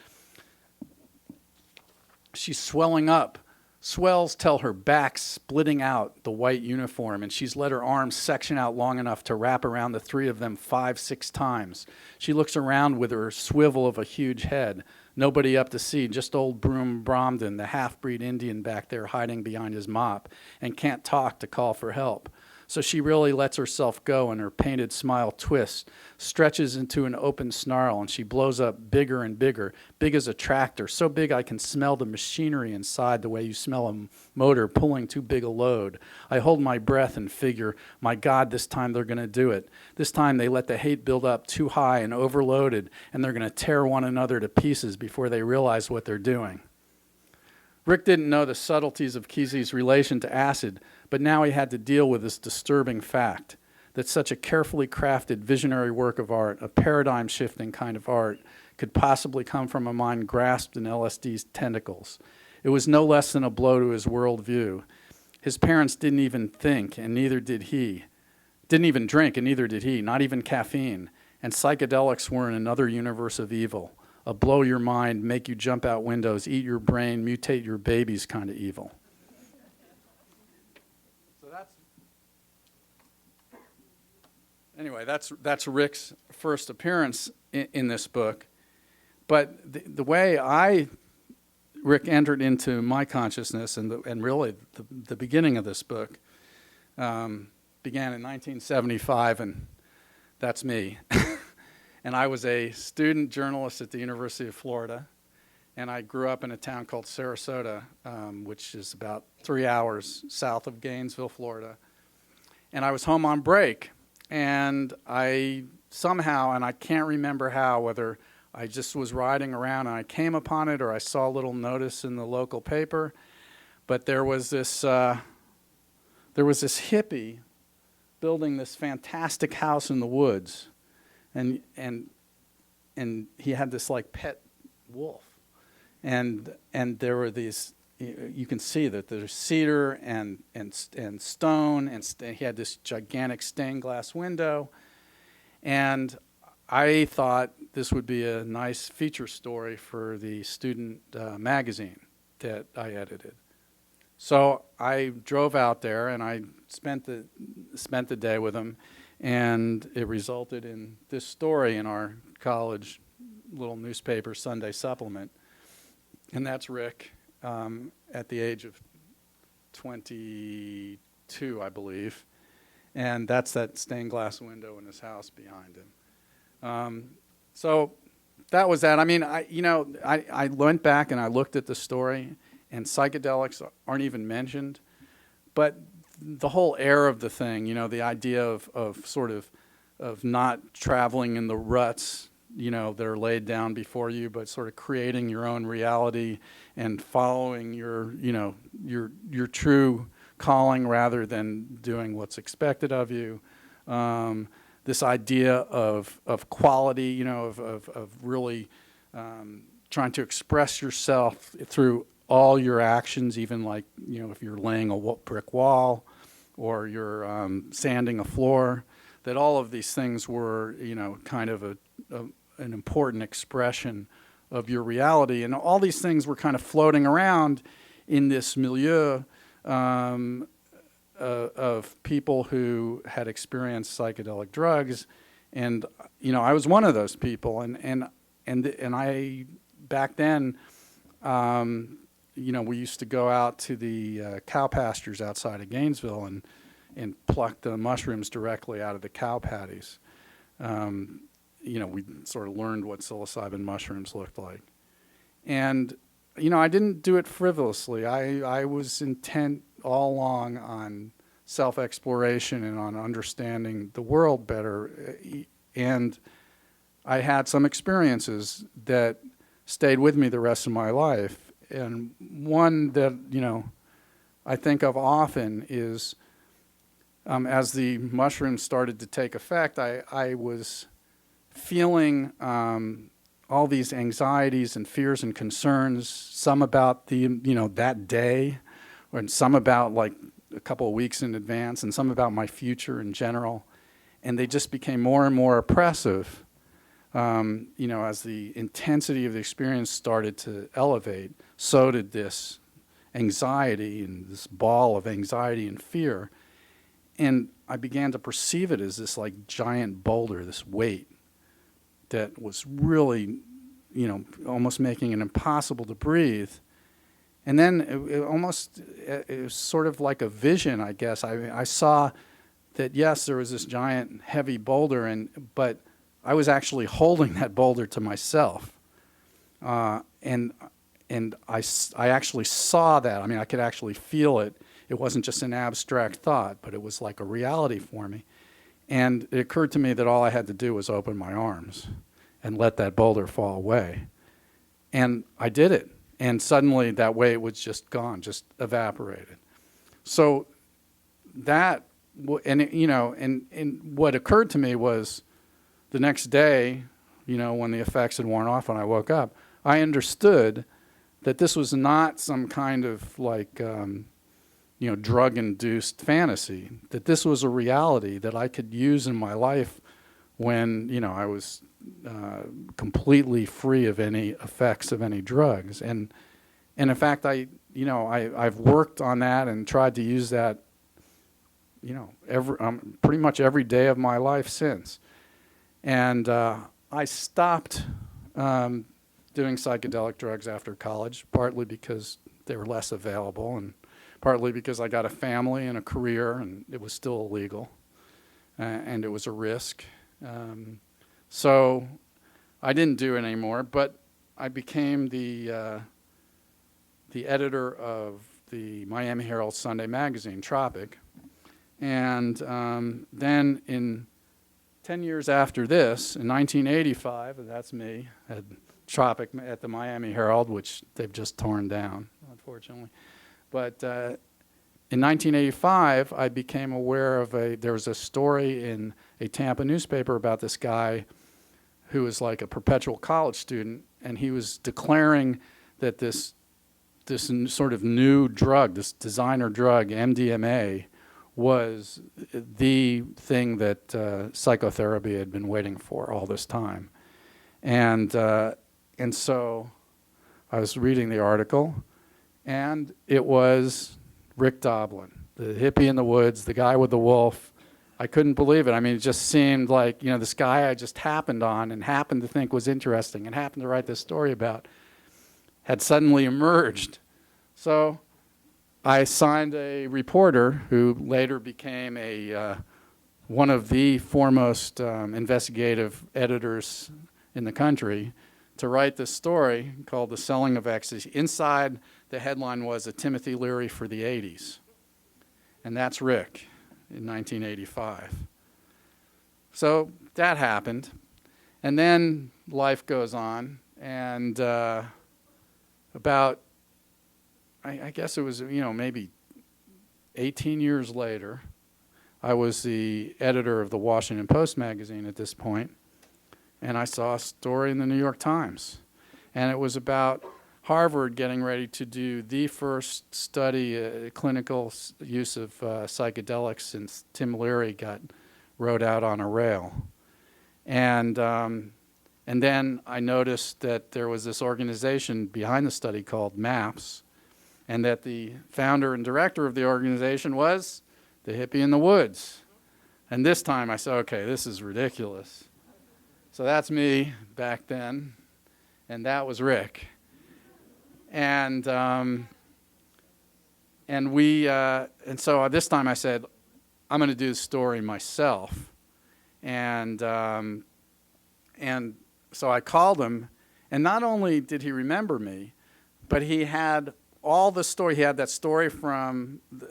S3: She's swelling up. Swells tell her back splitting out the white uniform, and she's let her arms section out long enough to wrap around the three of them 5, 6 times. She looks around with her swivel of a huge head. Nobody up to see, just old Broom Bromden, the half-breed Indian back there hiding behind his mop, and can't talk to call for help. So she really lets herself go, and her painted smile twists, stretches into an open snarl, and she blows up bigger and bigger, big as a tractor, so big I can smell the machinery inside the way you smell a motor pulling too big a load. I hold my breath and figure, my God, this time they're going to do it. This time they let the hate build up too high and overloaded, and they're going to tear one another to pieces before they realize what they're doing. Rick didn't know the subtleties of Kesey's relation to acid, but now he had to deal with this disturbing fact that such a carefully crafted visionary work of art, a paradigm-shifting kind of art, could possibly come from a mind grasped in LSD's tentacles. It was no less than a blow to his worldview. His parents didn't even think, and neither did he. Didn't even drink, and neither did he, not even caffeine. And psychedelics were in another universe of evil. A blow your mind, make you jump out windows, eat your brain, mutate your babies kind of evil. So that's Rick's first appearance in this book. But the way Rick entered into my consciousness and really the beginning of this book began in 1975, and that's me. And I was a student journalist at the University of Florida, and I grew up in a town called Sarasota, which is about 3 hours south of Gainesville, Florida. And I was home on break, and I somehow, and I can't remember how, whether I just was riding around and I came upon it or I saw a little notice in the local paper, but there was this hippie building this fantastic house in the woods. And he had this like pet wolf, and there were these. You can see that there's cedar and stone, and he had this gigantic stained glass window, and I thought this would be a nice feature story for the student magazine that I edited. So I drove out there and I spent the day with him. And it resulted in this story in our college little newspaper, Sunday Supplement. And that's Rick at the age of 22, I believe. And that's that stained glass window in his house behind him. So that was that. I mean, I went back and I looked at the story, and psychedelics aren't even mentioned. But the whole air of the thing, the idea of not traveling in the ruts, that are laid down before you, but sort of creating your own reality and following your true calling rather than doing what's expected of you. This idea of quality, of really trying to express yourself through all your actions, even like, if you're laying a brick wall or you're sanding a floor, that all of these things were, kind of an important expression of your reality. And all these things were kind of floating around in this milieu of people who had experienced psychedelic drugs. And, I was one of those people. And I, back then, we used to go out to the cow pastures outside of Gainesville and pluck the mushrooms directly out of the cow patties. We sort of learned what psilocybin mushrooms looked like. And, I didn't do it frivolously. I was intent all along on self-exploration and on understanding the world better. And I had some experiences that stayed with me the rest of my life. And one that, I think of often is as the mushrooms started to take effect, I was feeling all these anxieties and fears and concerns, some about that day, and some about like a couple of weeks in advance, and some about my future in general. And they just became more and more oppressive, as the intensity of the experience started to elevate. So did this anxiety and this ball of anxiety and fear. And I began to perceive it as this like giant boulder, this weight that was really, almost making it impossible to breathe. And then it was sort of like a vision, I guess. I saw that, yes, there was this giant heavy boulder, but I was actually holding that boulder to myself. And I actually saw that. I mean, I could actually feel it. It wasn't just an abstract thought, but it was like a reality for me. And it occurred to me that all I had to do was open my arms and let that boulder fall away. And I did it. And suddenly that weight was just gone, just evaporated. So that, and what occurred to me was the next day, when the effects had worn off, when I woke up, I understood that this was not some kind of like, drug-induced fantasy, that this was a reality that I could use in my life when, I was completely free of any effects of any drugs. And in fact, I've worked on that and tried to use that, pretty much every day of my life since. And I stopped doing psychedelic drugs after college, partly because they were less available, and partly because I got a family and a career, and it was still illegal, and it was a risk. So I didn't do it anymore, but I became the editor of the Miami Herald Sunday magazine, Tropic. And then in 10 years after this, in 1985, and that's me, at Tropic at the Miami Herald, which they've just torn down, unfortunately. But in 1985, I became aware of there was a story in a Tampa newspaper about this guy who was like a perpetual college student, and he was declaring that this sort of new drug, this designer drug, MDMA, was the thing that psychotherapy had been waiting for all this time. And so I was reading the article, and it was Rick Doblin, the hippie in the woods, the guy with the wolf. I couldn't believe it. I mean, it just seemed like, this guy I just happened on and happened to think was interesting and happened to write this story about had suddenly emerged. So I signed a reporter who later became one of the foremost investigative editors in the country to write this story called The Selling of Ecstasy. Inside, the headline was A Timothy Leary for the 80s. And that's Rick in 1985. So that happened. And then life goes on. And about, I guess it was, maybe 18 years later, I was the editor of the Washington Post magazine at this point, and I saw a story in the New York Times. And it was about Harvard getting ready to do the first study, clinical use of psychedelics since Tim Leary got rode out on a rail. And then I noticed that there was this organization behind the study called MAPS, and that the founder and director of the organization was the hippie in the woods. And this time I said, okay, this is ridiculous. So that's me back then, and that was Rick. And so this time I said, I'm going to do the story myself. And so I called him, and not only did he remember me, but he had all the story. He had that story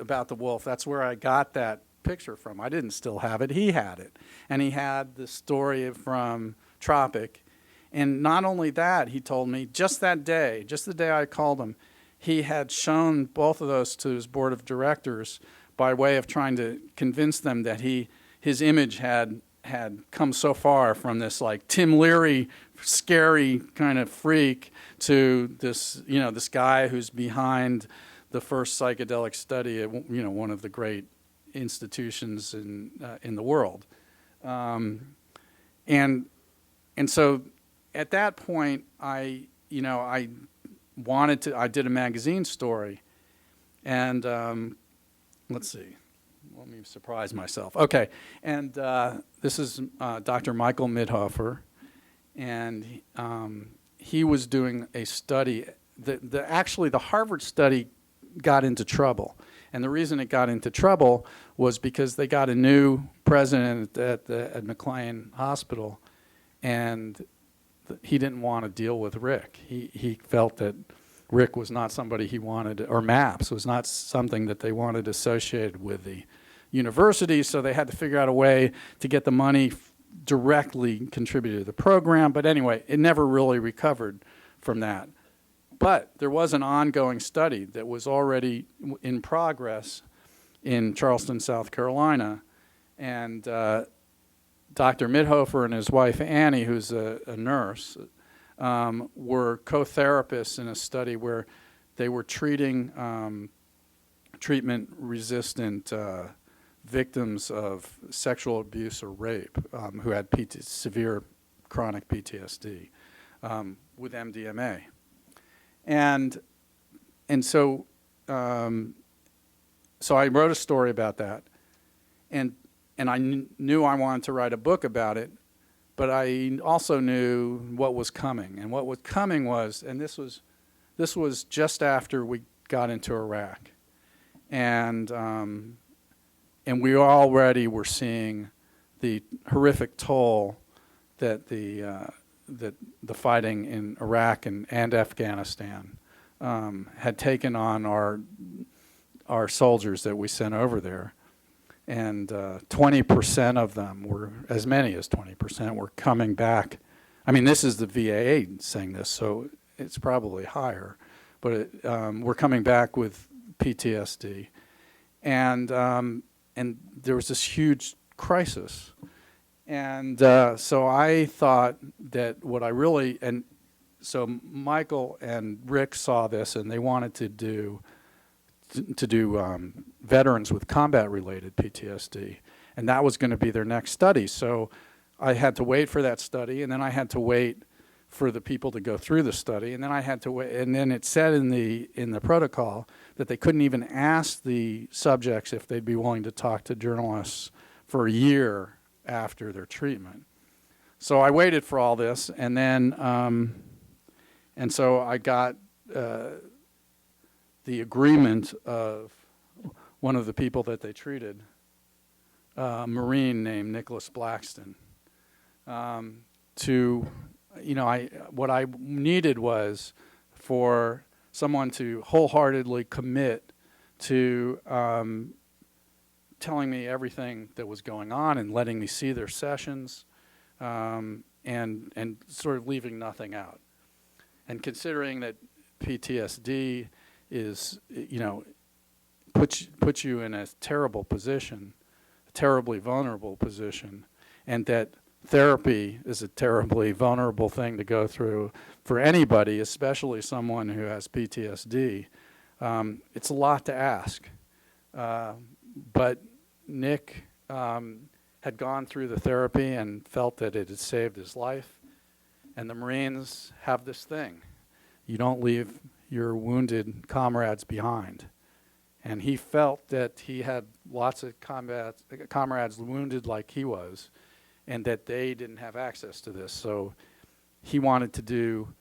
S3: about the wolf. That's where I got that picture from. I didn't still have it. He had it. And he had the story from Tropic. And not only that, he told me, just that day, just the day I called him, he had shown both of those to his board of directors by way of trying to convince them that his image had come so far from this like Tim Leary, scary kind of freak to this, this guy who's behind the first psychedelic study at, one of the great institutions in the world. And so at that point, I did a magazine story, and let's see, let me surprise myself. Okay, and this is Dr. Michael Midhofer, and he was doing a study. Actually, the Harvard study got into trouble, and the reason it got into trouble was because they got a new president at McLean Hospital, and he didn't want to deal with Rick. He felt that Rick was not somebody he wanted, or MAPS was not something that they wanted associated with the university, so they had to figure out a way to get the money directly contributed to the program. But anyway, it never really recovered from that. But there was an ongoing study that was already in progress in Charleston, South Carolina, and Dr. Midhofer and his wife Annie, who's a nurse, were co-therapists in a study where they were treating treatment-resistant victims of sexual abuse or rape who had severe chronic PTSD with MDMA. And so I wrote a story about that, and I knew I wanted to write a book about it, but I also knew what was coming. And what was coming was, and this was just after we got into Iraq, and we already were seeing the horrific toll that the fighting in Iraq and Afghanistan had taken on our soldiers that we sent over there. And 20% of them were, as many as 20%, were coming back. I mean, this is the VA saying this, so it's probably higher. But we're coming back with PTSD. And there was this huge crisis. And so I thought that so Michael and Rick saw this, and they wanted to do veterans with combat-related PTSD, and that was going to be their next study. So I had to wait for that study, and then I had to wait for the people to go through the study, and then I had to wait. And then it said in the protocol that they couldn't even ask the subjects if they'd be willing to talk to journalists for a year after their treatment. So I waited for all this, and then and so I got the agreement of one of the people that they treated, a Marine named Nicholas Blackston, to, what I needed was for someone to wholeheartedly commit to telling me everything that was going on and letting me see their sessions, and sort of leaving nothing out. And considering that PTSD is, puts you in a terrible position, a terribly vulnerable position, and that therapy is a terribly vulnerable thing to go through for anybody, especially someone who has PTSD. It's a lot to ask. But Nick had gone through the therapy and felt that it had saved his life. And the Marines have this thing. You don't leave your wounded comrades behind. And he felt that he had lots of comrades wounded like he was, and that they didn't have access to this. So he wanted to do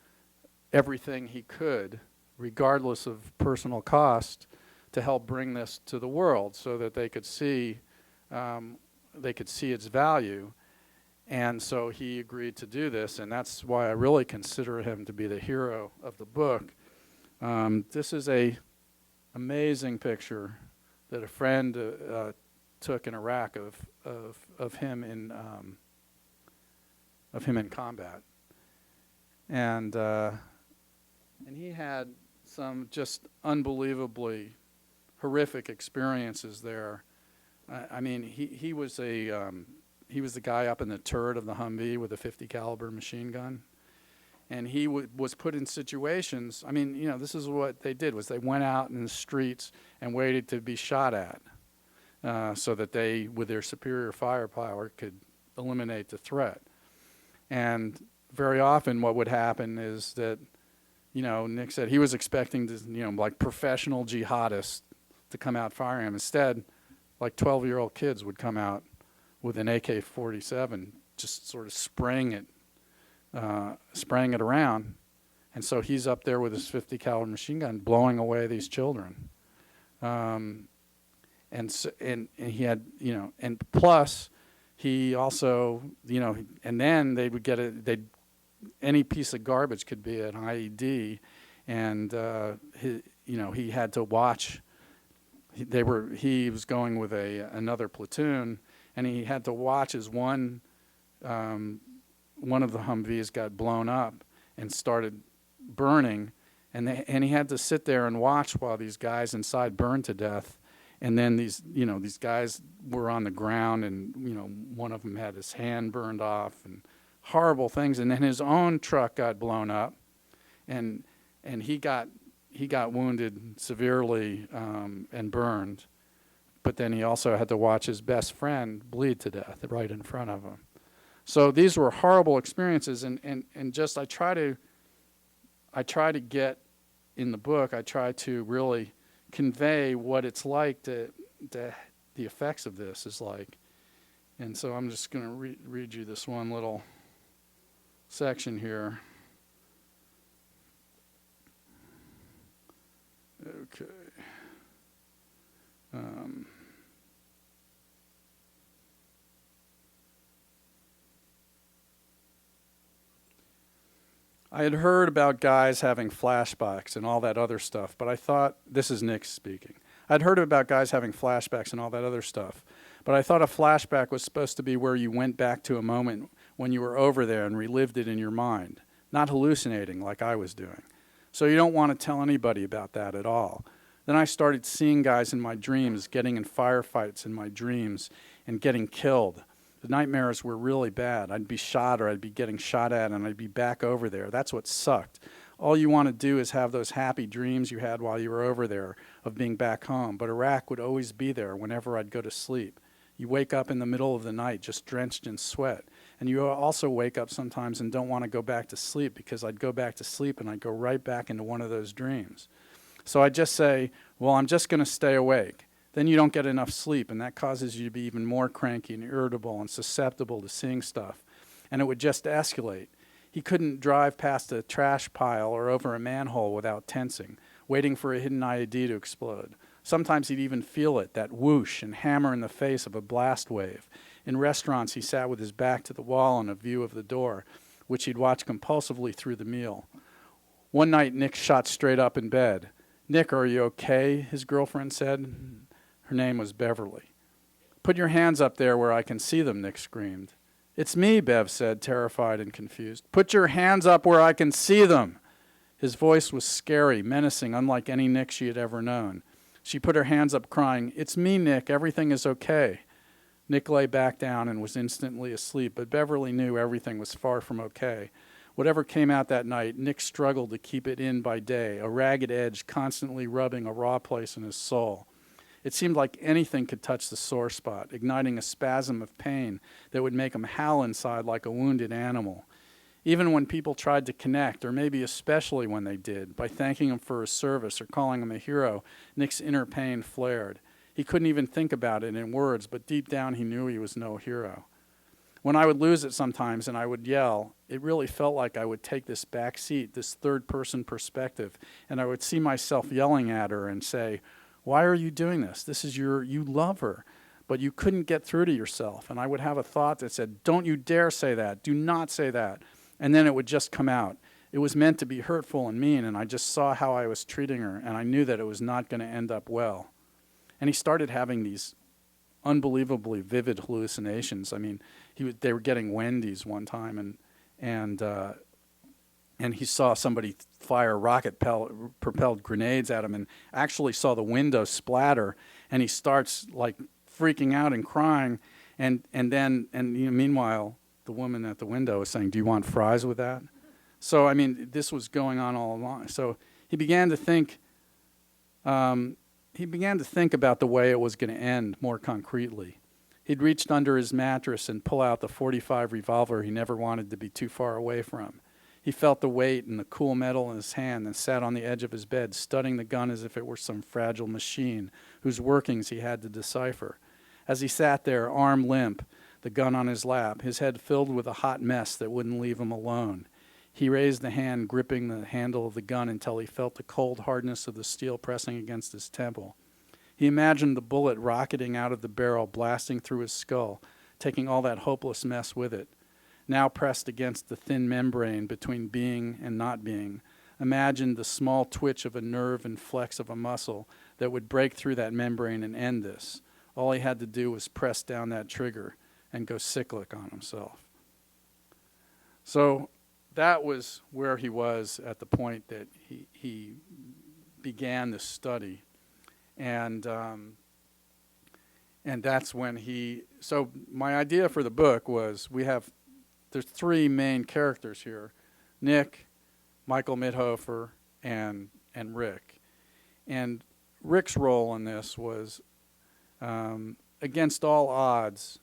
S3: everything he could, regardless of personal cost, to help bring this to the world so that they could see its value. And so he agreed to do this, and that's why I really consider him to be the hero of the book. This is a amazing picture that a friend took in Iraq of him in combat, and he had some just unbelievably horrific experiences there. I mean, he was the guy up in the turret of the Humvee with a 50 caliber machine gun, and he was put in situations. I mean, you know, this is what they did: was they went out in the streets and waited to be shot at, so that they, with their superior firepower, could eliminate the threat. And very often, what would happen is that, you know, Nick said he was expecting to, you know, like professional jihadists to come out firing him. Instead, like 12-year-old kids would come out with an AK-47, just sort of spraying it around. And so he's up there with his 50 caliber machine gun, blowing away these children. And he had, you know, and plus he also, you know, and then they would get any piece of garbage could be an IED, and he had to watch. He was going with another platoon, and he had to watch as one of the Humvees got blown up and started burning, and he had to sit there and watch while these guys inside burned to death. And then these guys were on the ground, and, you know, one of them had his hand burned off, and horrible things. And then his own truck got blown up, and he got wounded severely and burned. But then he also had to watch his best friend bleed to death right in front of him. So these were horrible experiences, and just I try to get in the book. I try to really convey what it's like to the effects of this is like. And so I'm just going to read you this one little section here. Okay. I had heard about guys having flashbacks and all that other stuff, but I thought, this is Nick speaking, I'd heard about guys having flashbacks and all that other stuff, but I thought a flashback was supposed to be where you went back to a moment when you were over there and relived it in your mind, not hallucinating like I was doing. So you don't want to tell anybody about that at all. Then I started seeing guys in my dreams getting in firefights in my dreams and getting killed. The nightmares were really bad. I'd be shot or I'd be getting shot at and I'd be back over there. That's what sucked. All you want to do is have those happy dreams you had while you were over there of being back home. But Iraq would always be there whenever I'd go to sleep. You wake up in the middle of the night just drenched in sweat. And you also wake up sometimes and don't want to go back to sleep, because I'd go back to sleep and I'd go right back into one of those dreams. So I just say, well, I'm just going to stay awake. Then you don't get enough sleep, and that causes you to be even more cranky and irritable and susceptible to seeing stuff. And it would just escalate. He couldn't drive past a trash pile or over a manhole without tensing, waiting for a hidden IED to explode. Sometimes he'd even feel it, that whoosh and hammer in the face of a blast wave. In restaurants, he sat with his back to the wall and a view of the door, which he'd watch compulsively through the meal. One night, Nick shot straight up in bed. "Nick, are you okay?" his girlfriend said. Her name was Beverly. "Put your hands up there where I can see them," Nick screamed. "It's me," Bev said, terrified and confused. "Put your hands up where I can see them." His voice was scary, menacing, unlike any Nick she had ever known. She put her hands up, crying, "It's me, Nick. Everything is okay." Nick lay back down and was instantly asleep, but Beverly knew everything was far from okay. Whatever came out that night, Nick struggled to keep it in by day, a ragged edge constantly rubbing a raw place in his soul. It seemed like anything could touch the sore spot, igniting a spasm of pain that would make him howl inside like a wounded animal. Even when people tried to connect, or maybe especially when they did, by thanking him for his service or calling him a hero, Nick's inner pain flared. He couldn't even think about it in words, but deep down he knew he was no hero. When I would lose it sometimes and I would yell, it really felt like I would take this back seat, this third-person perspective, and I would see myself yelling at her and say, "Why are you doing this? You love her." But you couldn't get through to yourself. And I would have a thought that said, "Don't you dare say that. Do not say that." And then it would just come out. It was meant to be hurtful and mean, and I just saw how I was treating her, and I knew that it was not going to end up well. And he started having these unbelievably vivid hallucinations. I mean, they were getting Wendy's one time, and and he saw somebody fire rocket-propelled grenades at him, and actually saw the window splatter, and he starts like freaking out and crying, and meanwhile the woman at the window is saying, "Do you want fries with that?" So I mean, this was going on all along. So he began to think. He began to think about the way it was going to end more concretely. He'd reached under his mattress and pull out the .45 revolver he never wanted to be too far away from. He felt the weight and the cool metal in his hand and sat on the edge of his bed, studying the gun as if it were some fragile machine whose workings he had to decipher. As he sat there, arm limp, the gun on his lap, his head filled with a hot mess that wouldn't leave him alone, he raised the hand gripping the handle of the gun until he felt the cold hardness of the steel pressing against his temple. He imagined the bullet rocketing out of the barrel, blasting through his skull, taking all that hopeless mess with it. Now pressed against the thin membrane between being and not being, imagined the small twitch of a nerve and flex of a muscle that would break through that membrane and end this. All he had to do was press down that trigger and go cyclic on himself. So that was where he was at the point that he began this study. And that's when so my idea for the book was there's three main characters here: Nick, Michael Mithoefer, and Rick. And Rick's role in this was, against all odds,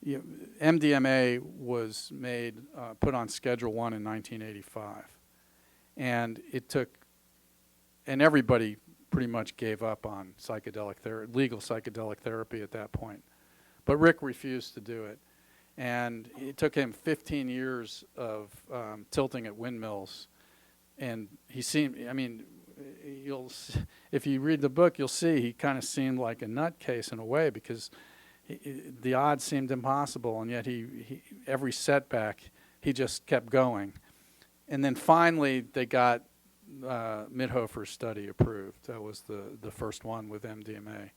S3: MDMA was put on Schedule 1 in 1985. And and everybody pretty much gave up on legal psychedelic therapy at that point. But Rick refused to do it. And it took him 15 years of tilting at windmills. And if you read the book, you'll see he kind of seemed like a nutcase in a way, because the odds seemed impossible, and yet he every setback, he just kept going. And then finally, they got Mithoefer's study approved. That was the first one with MDMA.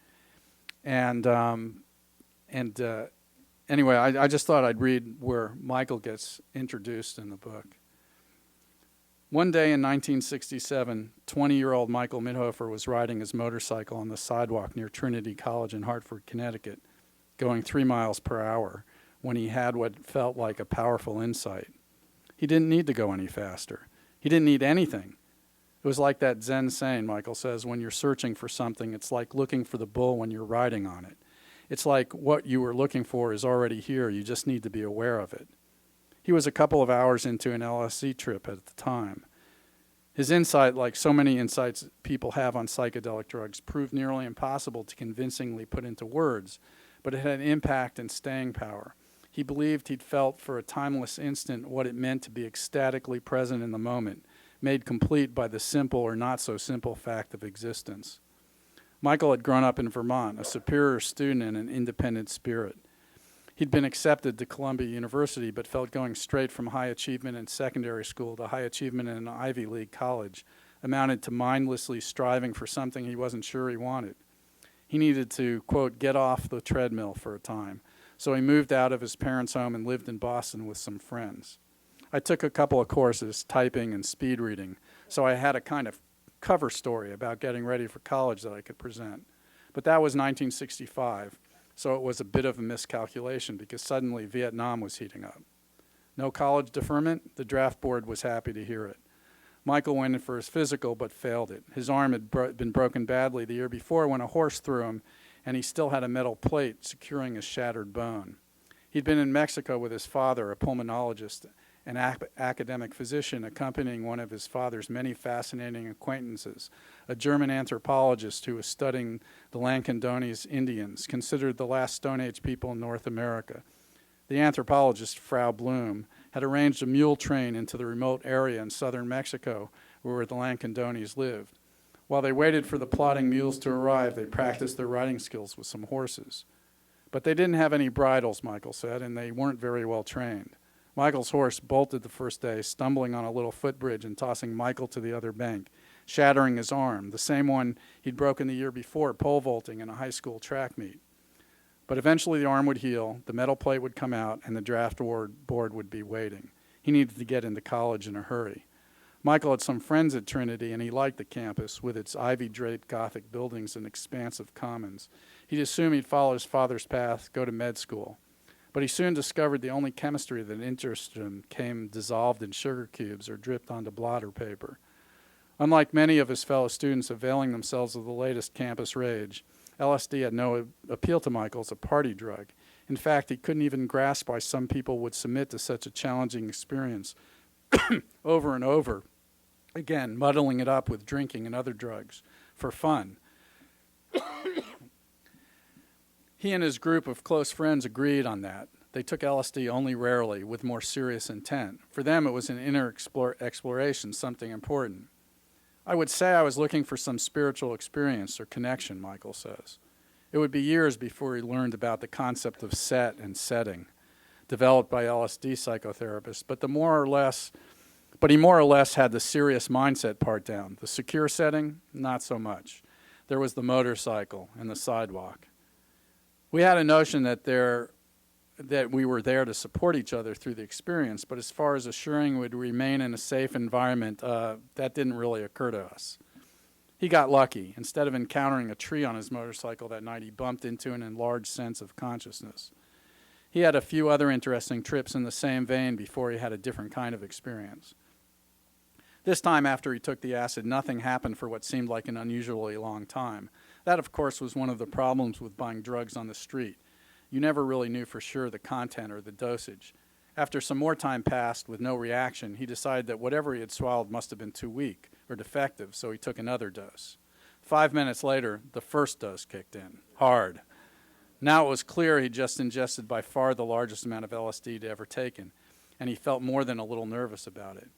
S3: Anyway, I just thought I'd read where Michael gets introduced in the book. One day in 1967, 20-year-old Michael Mithoefer was riding his motorcycle on the sidewalk near Trinity College in Hartford, Connecticut, going 3 miles per hour, when he had what felt like a powerful insight. He didn't need to go any faster. He didn't need anything. It was like that Zen saying, Michael says, when you're searching for something, it's like looking for the bull when you're riding on it. It's like what you were looking for is already here. You just need to be aware of it. He was a couple of hours into an LSD trip at the time. His insight, like so many insights people have on psychedelic drugs, proved nearly impossible to convincingly put into words, but it had impact and staying power. He believed he'd felt for a timeless instant what it meant to be ecstatically present in the moment, made complete by the simple or not so simple fact of existence. Michael had grown up in Vermont, a superior student and an independent spirit. He'd been accepted to Columbia University, but felt going straight from high achievement in secondary school to high achievement in an Ivy League college amounted to mindlessly striving for something he wasn't sure he wanted. He needed to, quote, get off the treadmill for a time. So he moved out of his parents' home and lived in Boston with some friends. I took a couple of courses, typing and speed reading, so I had a kind of cover story about getting ready for college that I could present. But that was 1965, so it was a bit of a miscalculation because suddenly Vietnam was heating up. No college deferment? The draft board was happy to hear it. Michael went in for his physical but failed it. His arm had been broken badly the year before when a horse threw him, and he still had a metal plate securing his shattered bone. He'd been in Mexico with his father, a pulmonologist, an academic physician accompanying one of his father's many fascinating acquaintances, a German anthropologist who was studying the Lankandonese Indians, considered the last Stone Age people in North America. The anthropologist, Frau Bloom, had arranged a mule train into the remote area in southern Mexico where the Lankandonis lived. While they waited for the plodding mules to arrive, they practiced their riding skills with some horses. But they didn't have any bridles, Michael said, and they weren't very well trained. Michael's horse bolted the first day, stumbling on a little footbridge and tossing Michael to the other bank, shattering his arm, the same one he'd broken the year before pole vaulting in a high school track meet. But eventually the arm would heal, the metal plate would come out, and the draft board would be waiting. He needed to get into college in a hurry. Michael had some friends at Trinity, and he liked the campus with its ivy-draped Gothic buildings and expansive commons. He'd assumed he'd follow his father's path, go to med school. But he soon discovered the only chemistry that interested him came dissolved in sugar cubes or dripped onto blotter paper. Unlike many of his fellow students availing themselves of the latest campus rage, LSD had no appeal to Michael as a party drug. In fact, he couldn't even grasp why some people would submit to such a challenging experience over and over, again, muddling it up with drinking and other drugs for fun. He and his group of close friends agreed on that. They took LSD only rarely, with more serious intent. For them, it was an inner exploration, something important. I would say I was looking for some spiritual experience or connection, Michael says. It would be years before he learned about the concept of set and setting, developed by LSD psychotherapists, but he more or less had the serious mindset part down. The secure setting, not so much. There was the motorcycle and the sidewalk. We had a notion that we were there to support each other through the experience, but as far as assuring we'd remain in a safe environment, that didn't really occur to us. He got lucky. Instead of encountering a tree on his motorcycle that night, he bumped into an enlarged sense of consciousness. He had a few other interesting trips in the same vein before he had a different kind of experience. This time, after he took the acid, nothing happened for what seemed like an unusually long time. That, of course, was one of the problems with buying drugs on the street. You never really knew for sure the content or the dosage. After some more time passed with no reaction, he decided that whatever he had swallowed must have been too weak or defective, so he took another dose. 5 minutes later, the first dose kicked in, hard. Now it was clear he'd just ingested by far the largest amount of LSD he'd ever taken, and he felt more than a little nervous about it.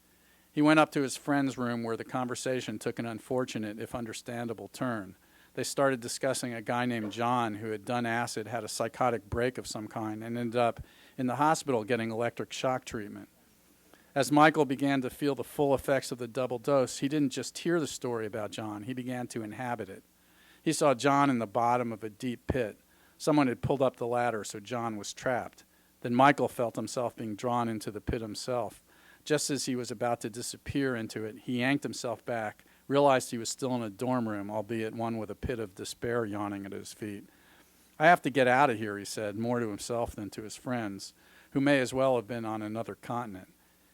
S3: He went up to his friend's room where the conversation took an unfortunate, if understandable, turn. They started discussing a guy named John who had done acid, had a psychotic break of some kind, and ended up in the hospital getting electric shock treatment. As Michael began to feel the full effects of the double dose, he didn't just hear the story about John, he began to inhabit it. He saw John in the bottom of a deep pit. Someone had pulled up the ladder, so John was trapped. Then Michael felt himself being drawn into the pit himself. Just as he was about to disappear into it, he yanked himself back, realized he was still in a dorm room, albeit one with a pit of despair yawning at his feet. "I have to get out of here," he said, more to himself than to his friends, who may as well have been on another continent.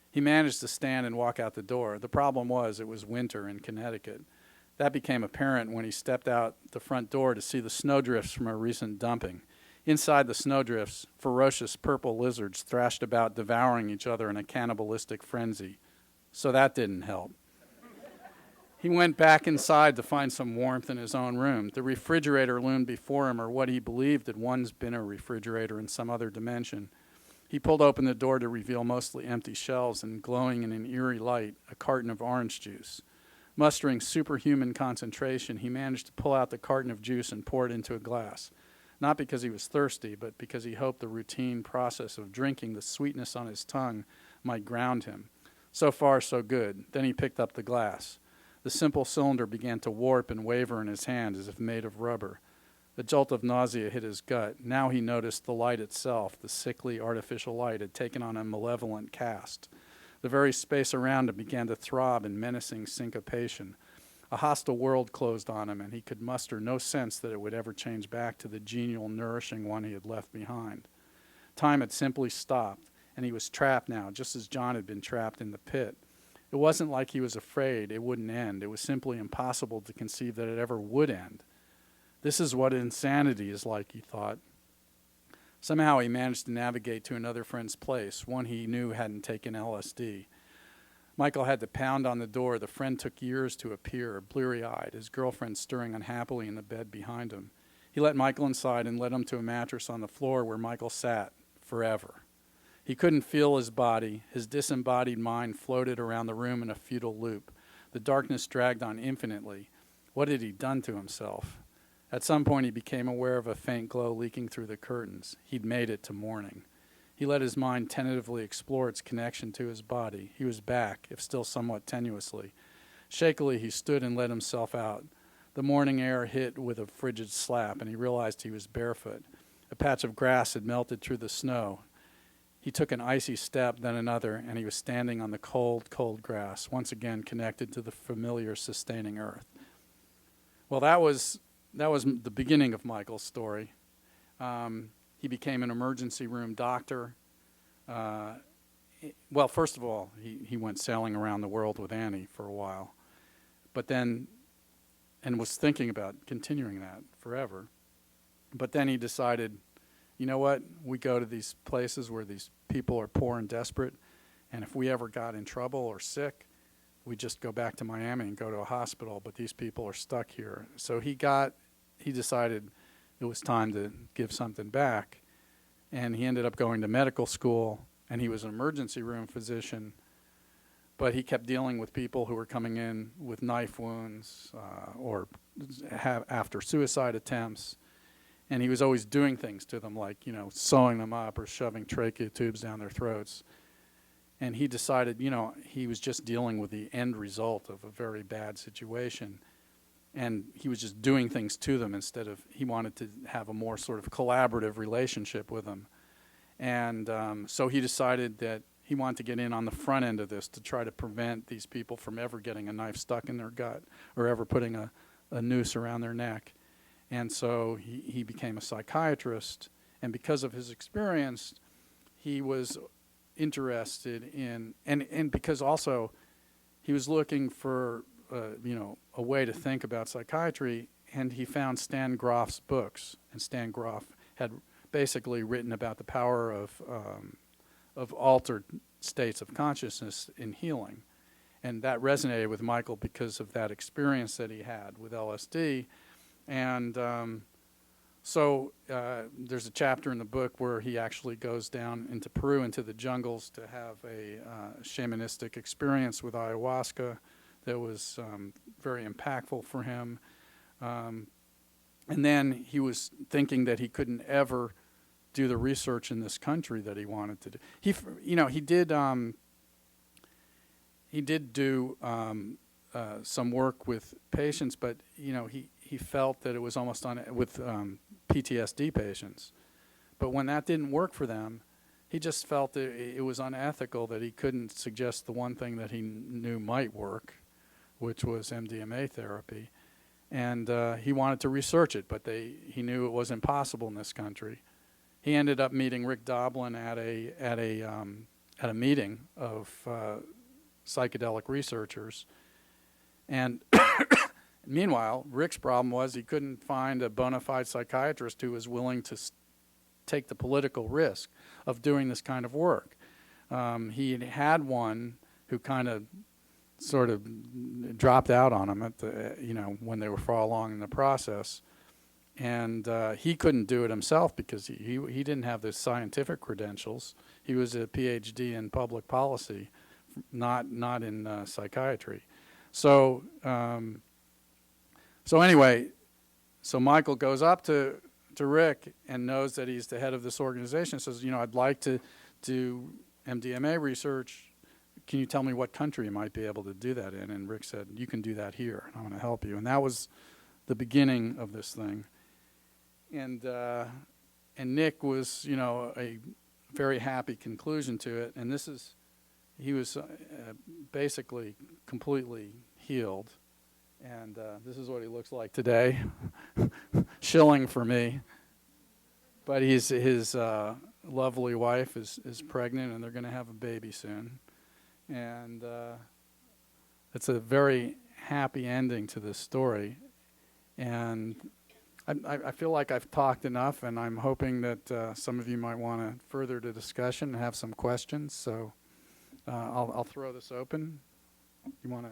S3: He managed to stand and walk out the door. The problem was it was winter in Connecticut. That became apparent when he stepped out the front door to see the snowdrifts from a recent dumping. Inside the snowdrifts, ferocious purple lizards thrashed about, devouring each other in a cannibalistic frenzy. So that didn't help. He went back inside to find some warmth in his own room. The refrigerator loomed before him, or what he believed had once been a refrigerator in some other dimension. He pulled open the door to reveal mostly empty shelves and, glowing in an eerie light, a carton of orange juice. Mustering superhuman concentration, he managed to pull out the carton of juice and pour it into a glass. Not because he was thirsty, but because he hoped the routine process of drinking the sweetness on his tongue might ground him. So far, so good. Then he picked up the glass. The simple cylinder began to warp and waver in his hand as if made of rubber. A jolt of nausea hit his gut. Now he noticed the light itself, the sickly, artificial light, had taken on a malevolent cast. The very space around him began to throb in menacing syncopation. A hostile world closed on him, and he could muster no sense that it would ever change back to the genial, nourishing one he had left behind. Time had simply stopped, and he was trapped now, just as John had been trapped in the pit. It wasn't like he was afraid it wouldn't end. It was simply impossible to conceive that it ever would end. This is what insanity is like, he thought. Somehow he managed to navigate to another friend's place, one he knew hadn't taken LSD. Michael had to pound on the door. The friend took years to appear, bleary-eyed, his girlfriend stirring unhappily in the bed behind him. He let Michael inside and led him to a mattress on the floor where Michael sat, forever. He couldn't feel his body. His disembodied mind floated around the room in a futile loop. The darkness dragged on infinitely. What had he done to himself? At some point he became aware of a faint glow leaking through the curtains. He'd made it to morning. He let his mind tentatively explore its connection to his body. He was back, if still somewhat tenuously. Shakily he stood and let himself out. The morning air hit with a frigid slap, and he realized he was barefoot. A patch of grass had melted through the snow. he took an icy step, then another, and he was standing on the cold, cold grass, once again connected to the familiar, sustaining earth. Well, that was the beginning of Michael's story. He became an emergency room doctor. Well, first of all, he went sailing around the world with Annie for a while, but then, and was thinking about continuing that forever. But then he decided, you know what, we go to these places where these people are poor and desperate, and if we ever got in trouble or sick, we just go back to Miami and go to a hospital, but these people are stuck here. So he decided it was time to give something back, and he ended up going to medical school, and he was an emergency room physician, but he kept dealing with people who were coming in with knife wounds or after suicide attempts, and he was always doing things to them, like, you know, sewing them up or shoving trachea tubes down their throats. And he decided, you know, he was just dealing with the end result of a very bad situation, and he was just doing things to them instead of, he wanted to have a more sort of collaborative relationship with them. And so he decided that he wanted to get in on the front end of this to try to prevent these people from ever getting a knife stuck in their gut or ever putting a noose around their neck. And so he became a psychiatrist, and because of his experience, he was interested in, and because also he was looking for you know, a way to think about psychiatry, and he found Stan Grof's books, and Stan Grof had basically written about the power of altered states of consciousness in healing, and that resonated with Michael because of that experience that he had with LSD. And so there's a chapter in the book where he actually goes down into Peru, into the jungles, to have a shamanistic experience with ayahuasca that was very impactful for him. And then he was thinking that he couldn't ever do the research in this country that he wanted to do. He did do some work with patients, but you know, he felt that it was almost with PTSD patients. But when that didn't work for them, he just felt that it was unethical that he couldn't suggest the one thing that he knew might work, which was MDMA therapy. And he wanted to research it, but he knew it was impossible in this country. He ended up meeting Rick Doblin at a meeting of psychedelic researchers. And meanwhile, Rick's problem was he couldn't find a bona fide psychiatrist who was willing to take the political risk of doing this kind of work. He had one who kind of sort of dropped out on him at when they were far along in the process. And he couldn't do it himself because he didn't have the scientific credentials. He was a PhD in public policy, not in psychiatry. So anyway, so Michael goes up to Rick and knows that he's the head of this organization. Says, you know, I'd like to do MDMA research. Can you tell me what country you might be able to do that in? And Rick said, you can do that here, and I'm going to help you. And that was the beginning of this thing. And Nick was, you know, a very happy conclusion to it. And he was basically completely healed. And this is what he looks like today. Shilling for me. But his lovely wife is pregnant, and they're going to have a baby soon. And it's a very happy ending to this story. And I feel like I've talked enough, and I'm hoping that some of you might want to further the discussion and have some questions. So I'll throw this open. You want to?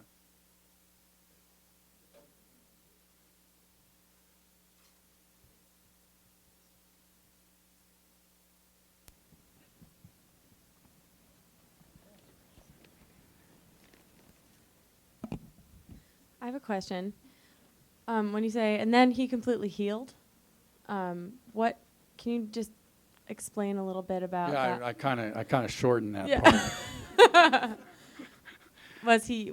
S4: I have a question. When you say, and then he completely healed, what can you just explain a little bit about that?
S3: I kind of shortened that part.
S4: Was he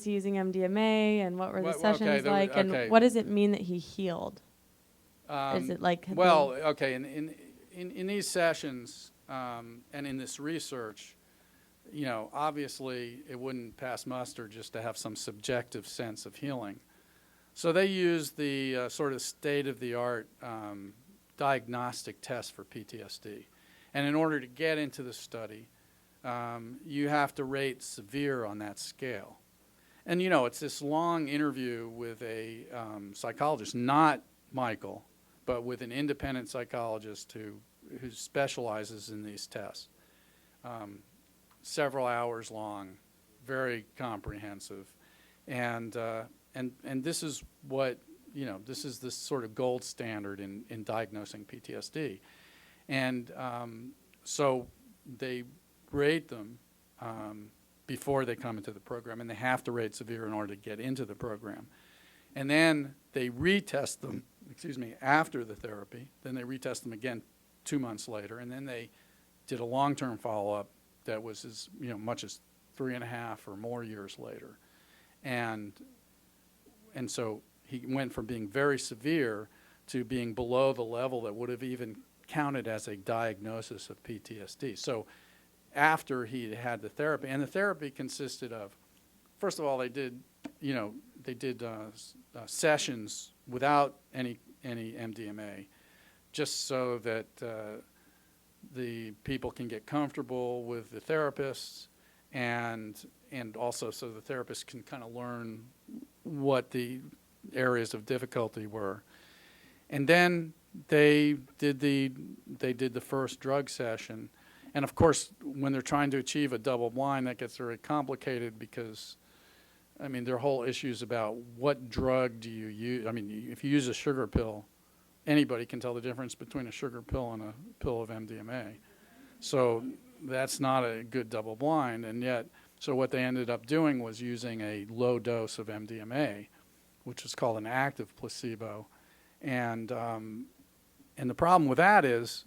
S4: using MDMA, and what were the sessions like, and what does it mean that he healed? Is it like
S3: in these sessions, and in this research, obviously it wouldn't pass muster just to have some subjective sense of healing. So they used the sort of state-of-the-art diagnostic test for PTSD. And in order to get into the study, you have to rate severe on that scale. And, it's this long interview with a psychologist, not Michael, but with an independent psychologist who specializes in these tests. Several hours long, very comprehensive. And this is what, this is the sort of gold standard in diagnosing PTSD. And so they rate them before they come into the program, and they have to rate severe in order to get into the program. And then they retest them, after the therapy. Then they retest them again 2 months later, and then they did a long-term follow-up that was as much as 3.5 or more years later. And so he went from being very severe to being below the level that would have even counted as a diagnosis of PTSD. So after he had the therapy, and the therapy consisted of, first of all, they did sessions without any MDMA, just so that the people can get comfortable with the therapists, and also so the therapist can kind of learn what the areas of difficulty were. And then they did the first drug session. And of course, when they're trying to achieve a double blind, that gets very complicated because, there are whole issues about what drug do you use. If you use a sugar pill, anybody can tell the difference between a sugar pill and a pill of MDMA. So that's not a good double blind. And yet, so what they ended up doing was using a low dose of MDMA, which is called an active placebo. And the problem with that is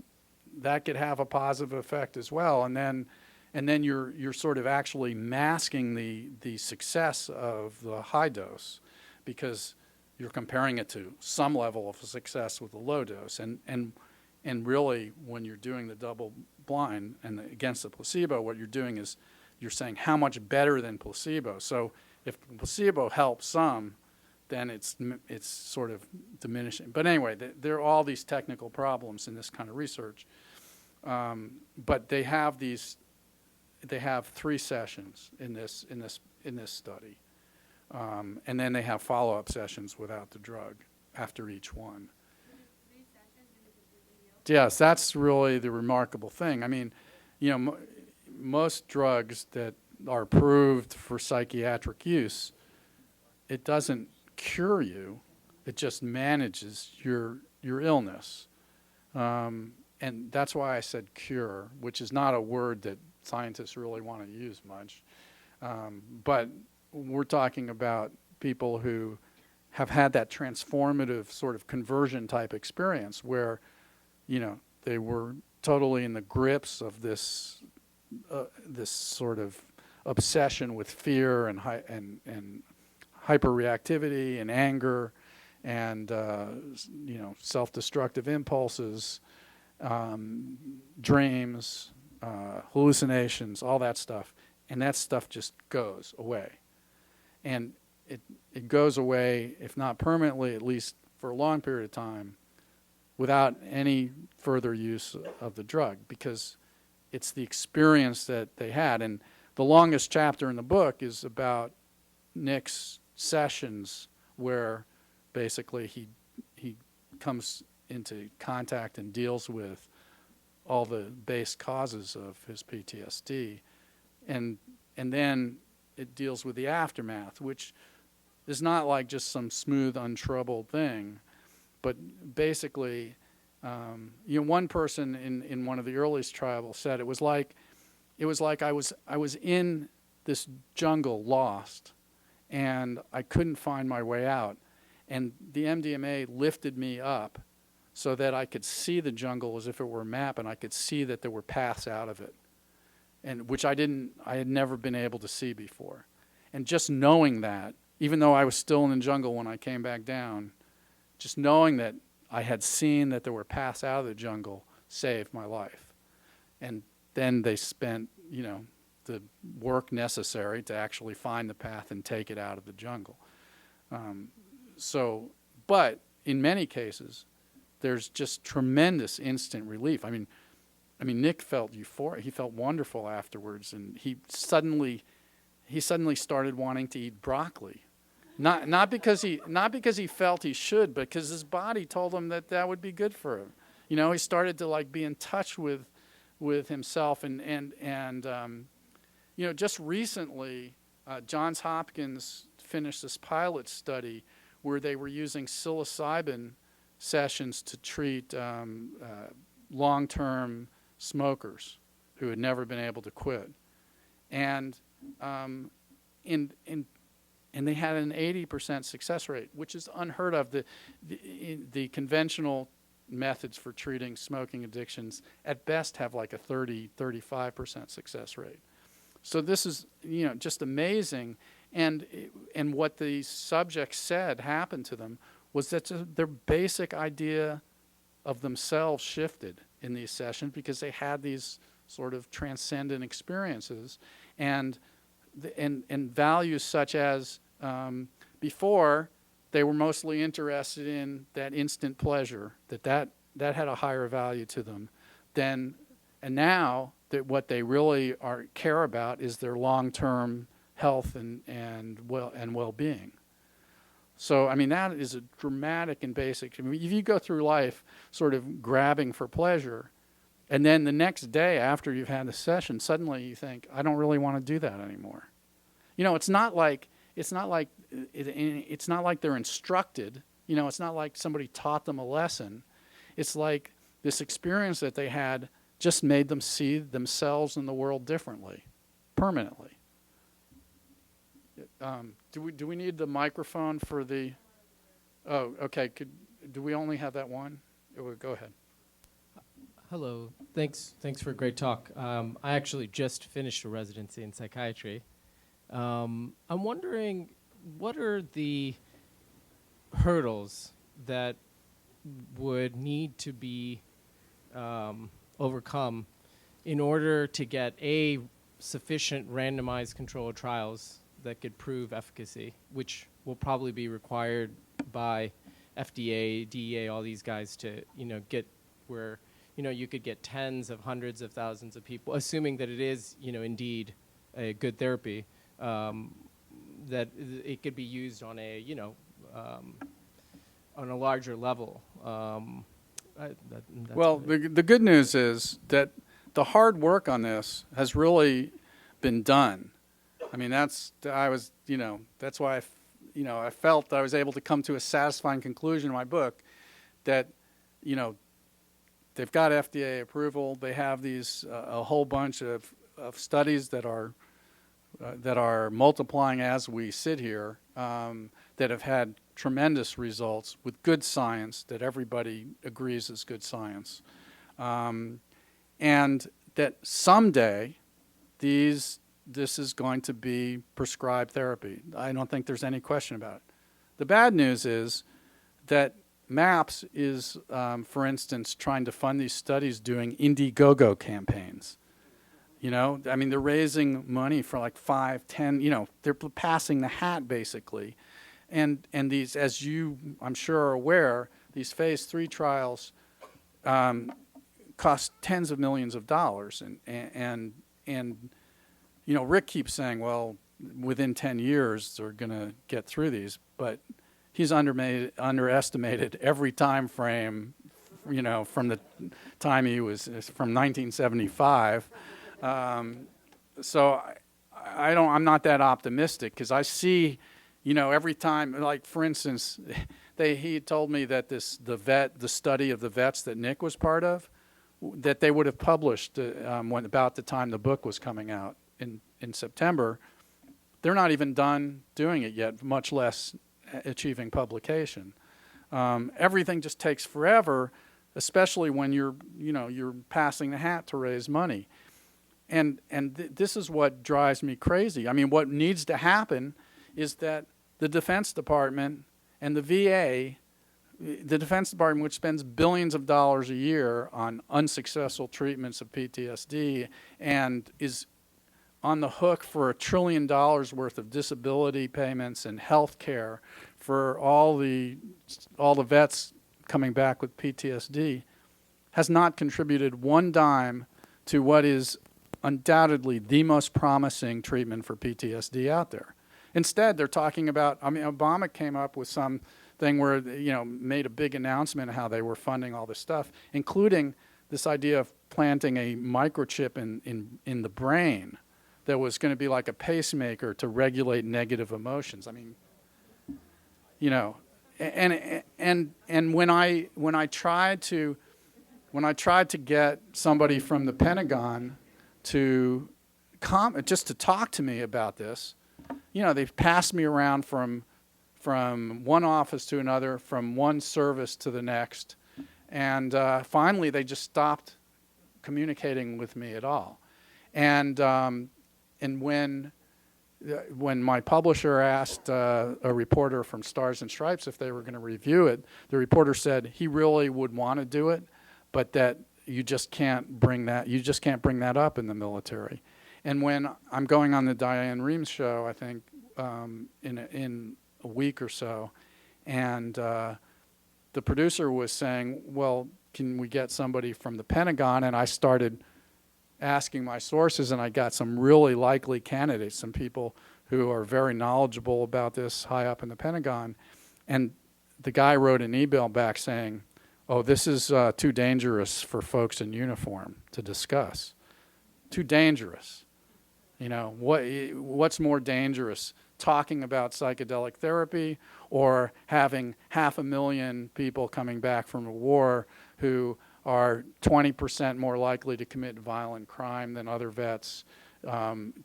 S3: that could have a positive effect as well. And then you're sort of actually masking the success of the high dose because you're comparing it to some level of success with the low dose. And really, when you're doing the double blind and against the placebo, what you're doing is you're saying how much better than placebo. So if placebo helps some, then it's sort of diminishing. But anyway, there are all these technical problems in this kind of research. But they have 3 sessions in this study, and then they have follow-up sessions without the drug after each one. Yes, that's really the remarkable thing. Most drugs that are approved for psychiatric use, it doesn't cure you, it just manages your illness. And that's why I said cure, which is not a word that scientists really want to use much. But we're talking about people who have had that transformative sort of conversion type experience where, they were totally in the grips of this sort of obsession with fear and hyperreactivity and anger and self-destructive impulses, dreams, hallucinations, all that stuff. And that stuff just goes away. And it goes away, if not permanently, at least for a long period of time, without any further use of the drug, because it's the experience that they had. And the longest chapter in the book is about Nick's sessions where basically he comes into contact and deals with all the base causes of his PTSD. And then it deals with the aftermath, which is not like just some smooth, untroubled thing, but basically, one person in one of the earliest trials said it was like I was in this jungle lost, and I couldn't find my way out, and the MDMA lifted me up so that I could see the jungle as if it were a map, and I could see that there were paths out of it, and which I had never been able to see before. And just knowing that, even though I was still in the jungle when I came back down, just knowing that I had seen that there were paths out of the jungle saved my life. and then they spent, the work necessary to actually find the path and take it out of the jungle. But in many cases, there's just tremendous instant relief. I mean, Nick felt euphoric. He felt wonderful afterwards, and he suddenly started wanting to eat broccoli, not because he felt he should, but because his body told him that would be good for him. He started to be in touch with himself, and just recently, Johns Hopkins finished this pilot study where they were using psilocybin sessions to treat long-term smokers who had never been able to quit, and they had an 80% success rate, which is unheard of. The conventional methods for treating smoking addictions at best have like a 35% success rate. So this is just amazing, and what the subjects said happened to them was that their basic idea of themselves shifted in these sessions because they had these sort of transcendent experiences, and values such as before they were mostly interested in that instant pleasure, that had a higher value to them and now that what they really care about is their long-term health and well-being. So, that is a dramatic and basic. If you go through life sort of grabbing for pleasure, and then the next day after you've had a session, suddenly you think, I don't really want to do that anymore. It's not like they're instructed. It's not like somebody taught them a lesson. It's like this experience that they had just made them see themselves and the world differently, permanently. Do we need the microphone for the? Oh, okay. Do we only have that one? Go ahead.
S5: Hello. Thanks for a great talk. I actually just finished a residency in psychiatry. I'm wondering, what are the hurdles that would need to be overcome in order to get sufficient randomized controlled trials that could prove efficacy, which will probably be required by FDA, DEA, all these guys to, get where, you could get tens of hundreds of thousands of people, assuming that it is, indeed a good therapy, that it could be used on a, on a larger level.
S3: Well, the good news is that the hard work on this has really been done. That's why I felt I was able to come to a satisfying conclusion in my book that, they've got FDA approval. They have these a whole bunch of studies that are multiplying as we sit here, that have had tremendous results with good science that everybody agrees is good science, and that someday this is going to be prescribed therapy. I don't think there's any question about it. The bad news is that MAPS is, for instance, trying to fund these studies doing Indiegogo campaigns. They're raising money for like 5, 10, they're passing the hat basically. And these, as you, I'm sure, are aware, these phase 3 trials cost tens of millions of dollars. And Rick keeps saying, well, within 10 years they're going to get through these, but he's underestimated every time frame, from the time he was from 1975. So I'm not that optimistic because I see, every time, like for instance, he told me that the study of the vets that Nick was part of, that they would have published about the time the book was coming out in September. They're not even done doing it yet, much less achieving publication. Everything just takes forever, especially when you're passing the hat to raise money. And this is what drives me crazy. What needs to happen is that the Defense Department and the VA the Defense Department, which spends billions of dollars a year on unsuccessful treatments of PTSD and is on the hook for $1 trillion worth of disability payments and health care for all the vets coming back with PTSD, has not contributed one dime to what is undoubtedly the most promising treatment for PTSD out there. Instead, they're talking about, I mean, Obama came up with some thing where, made a big announcement of how they were funding all this stuff, including this idea of planting a microchip in the brain that was going to be like a pacemaker to regulate negative emotions. I mean, and when I tried to get somebody from the Pentagon to just to talk to me about this, they've passed me around from one office to another, from one service to the next, and finally they just stopped communicating with me at all. And when my publisher asked a reporter from Stars and Stripes if they were going to review it, the reporter said he really would want to do it, but that you just can't bring that up in the military. And when I'm going on the Diane Reeves show, I think in a week or so, and the producer was saying, well, can we get somebody from the Pentagon? And I started asking my sources, and I got some really likely candidates, some people who are very knowledgeable about this high up in the Pentagon. And the guy wrote an email back saying, oh, this is too dangerous for folks in uniform to discuss. Too dangerous. What's more dangerous, talking about psychedelic therapy or having 500,000 people coming back from a war who are 20% more likely to commit violent crime than other vets,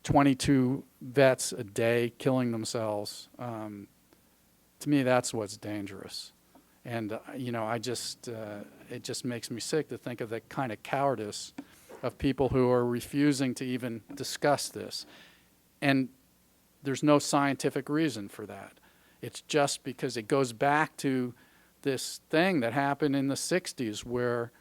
S3: 22 vets a day killing themselves? To me, that's what's dangerous. And, it just makes me sick to think of the kind of cowardice of people who are refusing to even discuss this. And there's no scientific reason for that. It's just because it goes back to this thing that happened in the 60s where,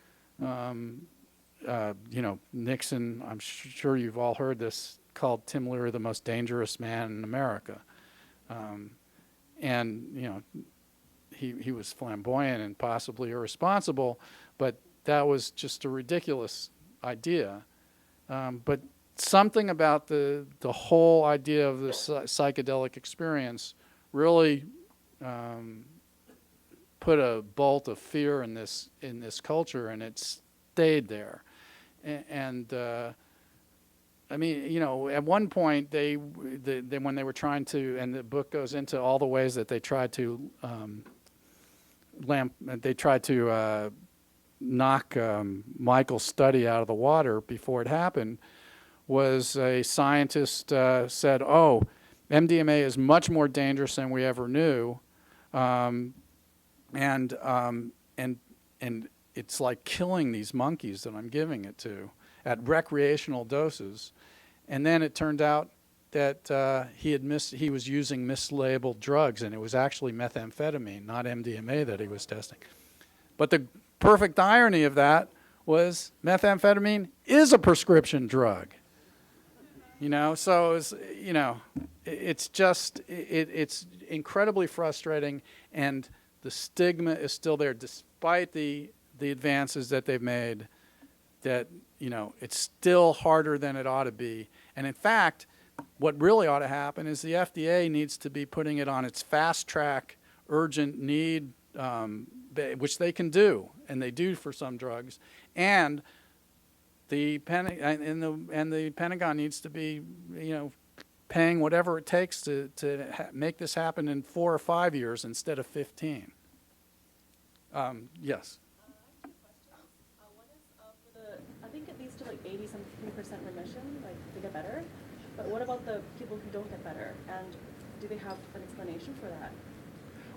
S3: Nixon, I'm sure you've all heard this, called Tim Leary the most dangerous man in America. He was flamboyant and possibly irresponsible, but that was just a ridiculous idea. But something about the whole idea of the psychedelic experience really put a bolt of fear in this culture, and it stayed there. And at one point they when they were trying to, and the book goes into all the ways that they tried to knock Michael's study out of the water before it happened, was a scientist said, oh, MDMA is much more dangerous than we ever knew, and it's like killing these monkeys that I'm giving it to at recreational doses. And then it turned out that he was using mislabeled drugs, and it was actually methamphetamine, not MDMA, that he was testing. But the perfect irony of that was methamphetamine is a prescription drug. So it's incredibly frustrating, and the stigma is still there despite the advances that they've made, that it's still harder than it ought to be. And in fact, what really ought to happen is the FDA needs to be putting it on its fast track urgent need, which they can do, and they do for some drugs, and the Pentagon needs to be, paying whatever it takes to make this happen in 4 or 5 years instead of 15. Yes.
S4: One is I think it leads to like 80-something% remission, like they get better. But what about the people who don't get better? And do they have an explanation for that?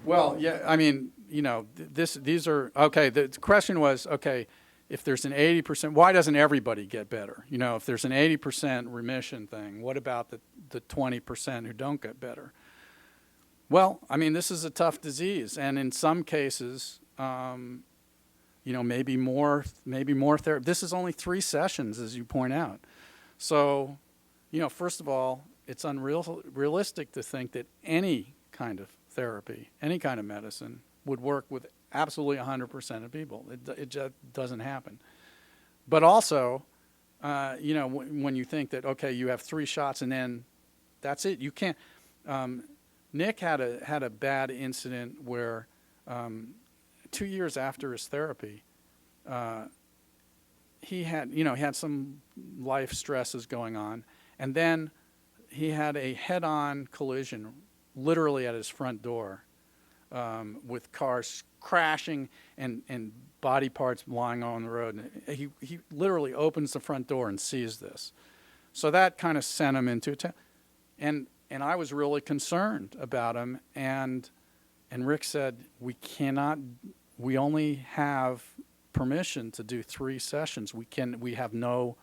S3: Well, yeah, I mean, these are, okay, the question was, okay, if there's an 80%, why doesn't everybody get better? If there's an 80% remission thing, what about the 20% who don't get better? Well, I mean, this is a tough disease, and in some cases, maybe more therapy. This is only 3 sessions, as you point out. So, first of all, it's unrealistic to think that any kind of therapy, any kind of medicine would work with absolutely 100% of people. It just doesn't happen. But also, when you think that, okay, you have 3 shots and then that's it, you can't. Nick had a bad incident where 2 years after his therapy, he had some life stresses going on, and then he had a head-on collision literally at his front door with cars crashing and body parts lying on the road. And he literally opens the front door and sees this. So that kind of sent him into it. And I was really concerned about him. And Rick said, we only have permission to do 3 sessions. We have no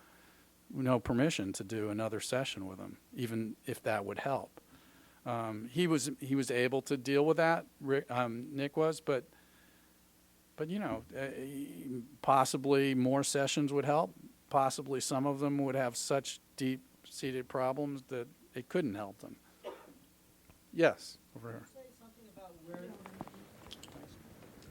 S3: permission to do another session with him, even if that would help. He was able to deal with that. Nick was, but possibly more sessions would help. Possibly some of them would have such deep-seated problems that it couldn't help them. Yes, over here.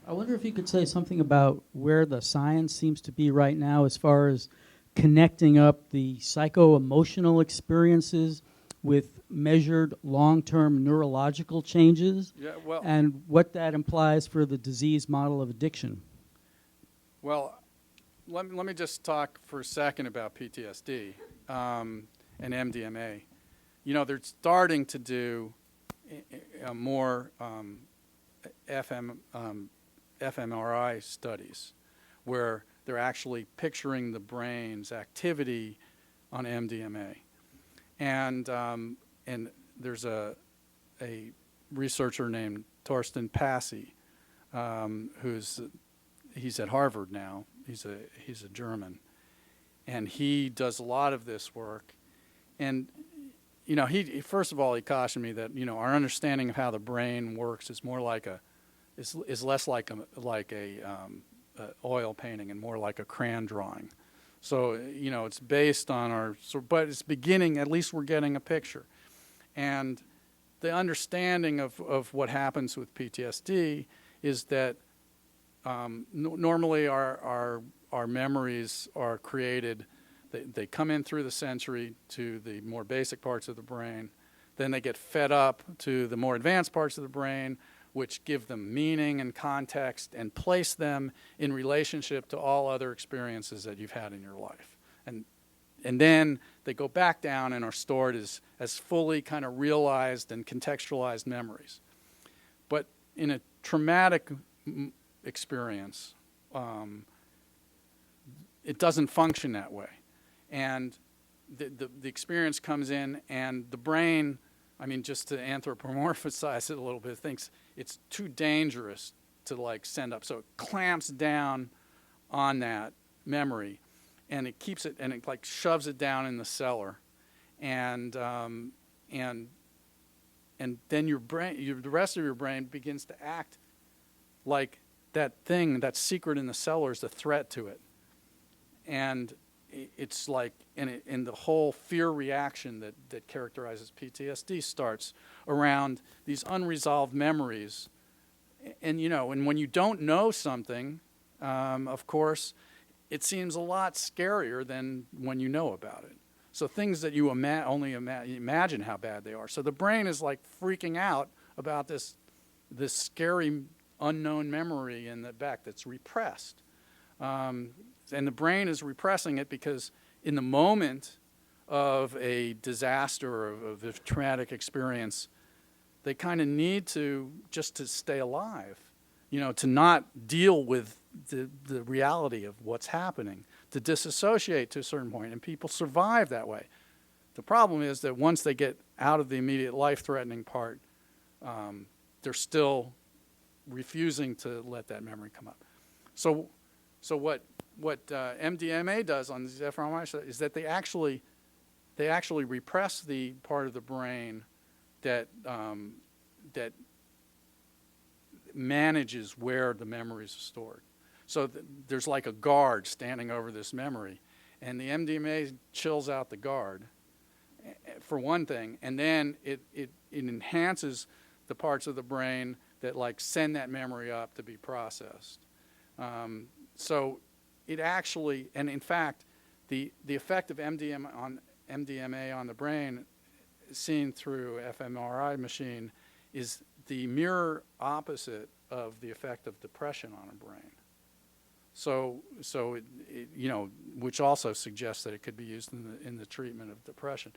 S6: I wonder if you could say something about where the science seems to be right now as far as connecting up the psycho-emotional experiences with measured long-term neurological changes, and what that implies for the disease model of addiction.
S3: Well, let me just talk for a second about PTSD and MDMA. They're starting to do more fMRI studies where they're actually picturing the brain's activity on MDMA. And there's a researcher named Torsten Passy, he's at Harvard now. He's a German, and he does a lot of this work. And he first of all, he cautioned me that our understanding of how the brain works is more like is less like a oil painting and more like a crayon drawing. So, it's based on but it's beginning, at least we're getting a picture. And the understanding of what happens with PTSD is that normally our memories are created, they come in through the sensory to the more basic parts of the brain, then they get fed up to the more advanced parts of the brain, which give them meaning and context and place them in relationship to all other experiences that you've had in your life. And then they go back down and are stored as fully kind of realized and contextualized memories. But in a traumatic experience, it doesn't function that way. And the experience comes in, and the brain, just to anthropomorphize it a little bit, thinks it's too dangerous to send up. So it clamps down on that memory, and it keeps it, and it shoves it down in the cellar. And then your brain, the rest of your brain begins to act like that thing, that secret in the cellar is a threat to it. And it's and the whole fear reaction that characterizes PTSD starts around these unresolved memories. And when you don't know something, of course, it seems a lot scarier than when you know about it. So things that you only imagine how bad they are. So the brain is freaking out about this scary unknown memory in the back that's repressed. And the brain is repressing it because in the moment of a disaster or of a traumatic experience, they kind of need to stay alive, to not deal with the reality of what's happening, to disassociate to a certain point, and people survive that way. The problem is that once they get out of the immediate life-threatening part, they're still refusing to let that memory come up. So what MDMA does on these fMRI is that they actually repress the part of the brain that manages where the memories are stored. So there's like a guard standing over this memory, and the MDMA chills out the guard, for one thing, and then it enhances the parts of the brain that like send that memory up to be processed. So it actually, and in fact, the effect of MDMA on the brain seen through fMRI machine is the mirror opposite of the effect of depression on a brain. So you know, which also suggests that it could be used in the treatment of depression.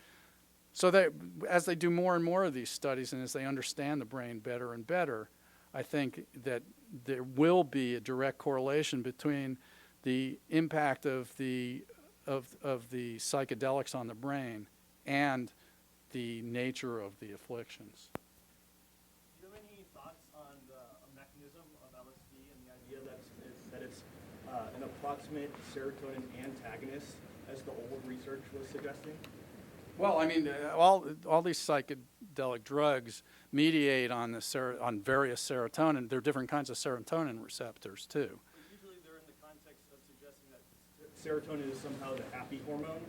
S3: So that as they do more and more of these studies, and as they understand the brain better and better, I think that there will be a direct correlation between the impact of the psychedelics on the brain and the nature of the afflictions.
S7: Do you have any thoughts on the mechanism of LSD and the idea that it's an approximate serotonin antagonist, as the old research was suggesting?
S3: Well, I mean, all these psychedelic drugs mediate on on various serotonin. There are different kinds of serotonin receptors too.
S7: Usually they're in the context of suggesting that serotonin is somehow the happy hormone.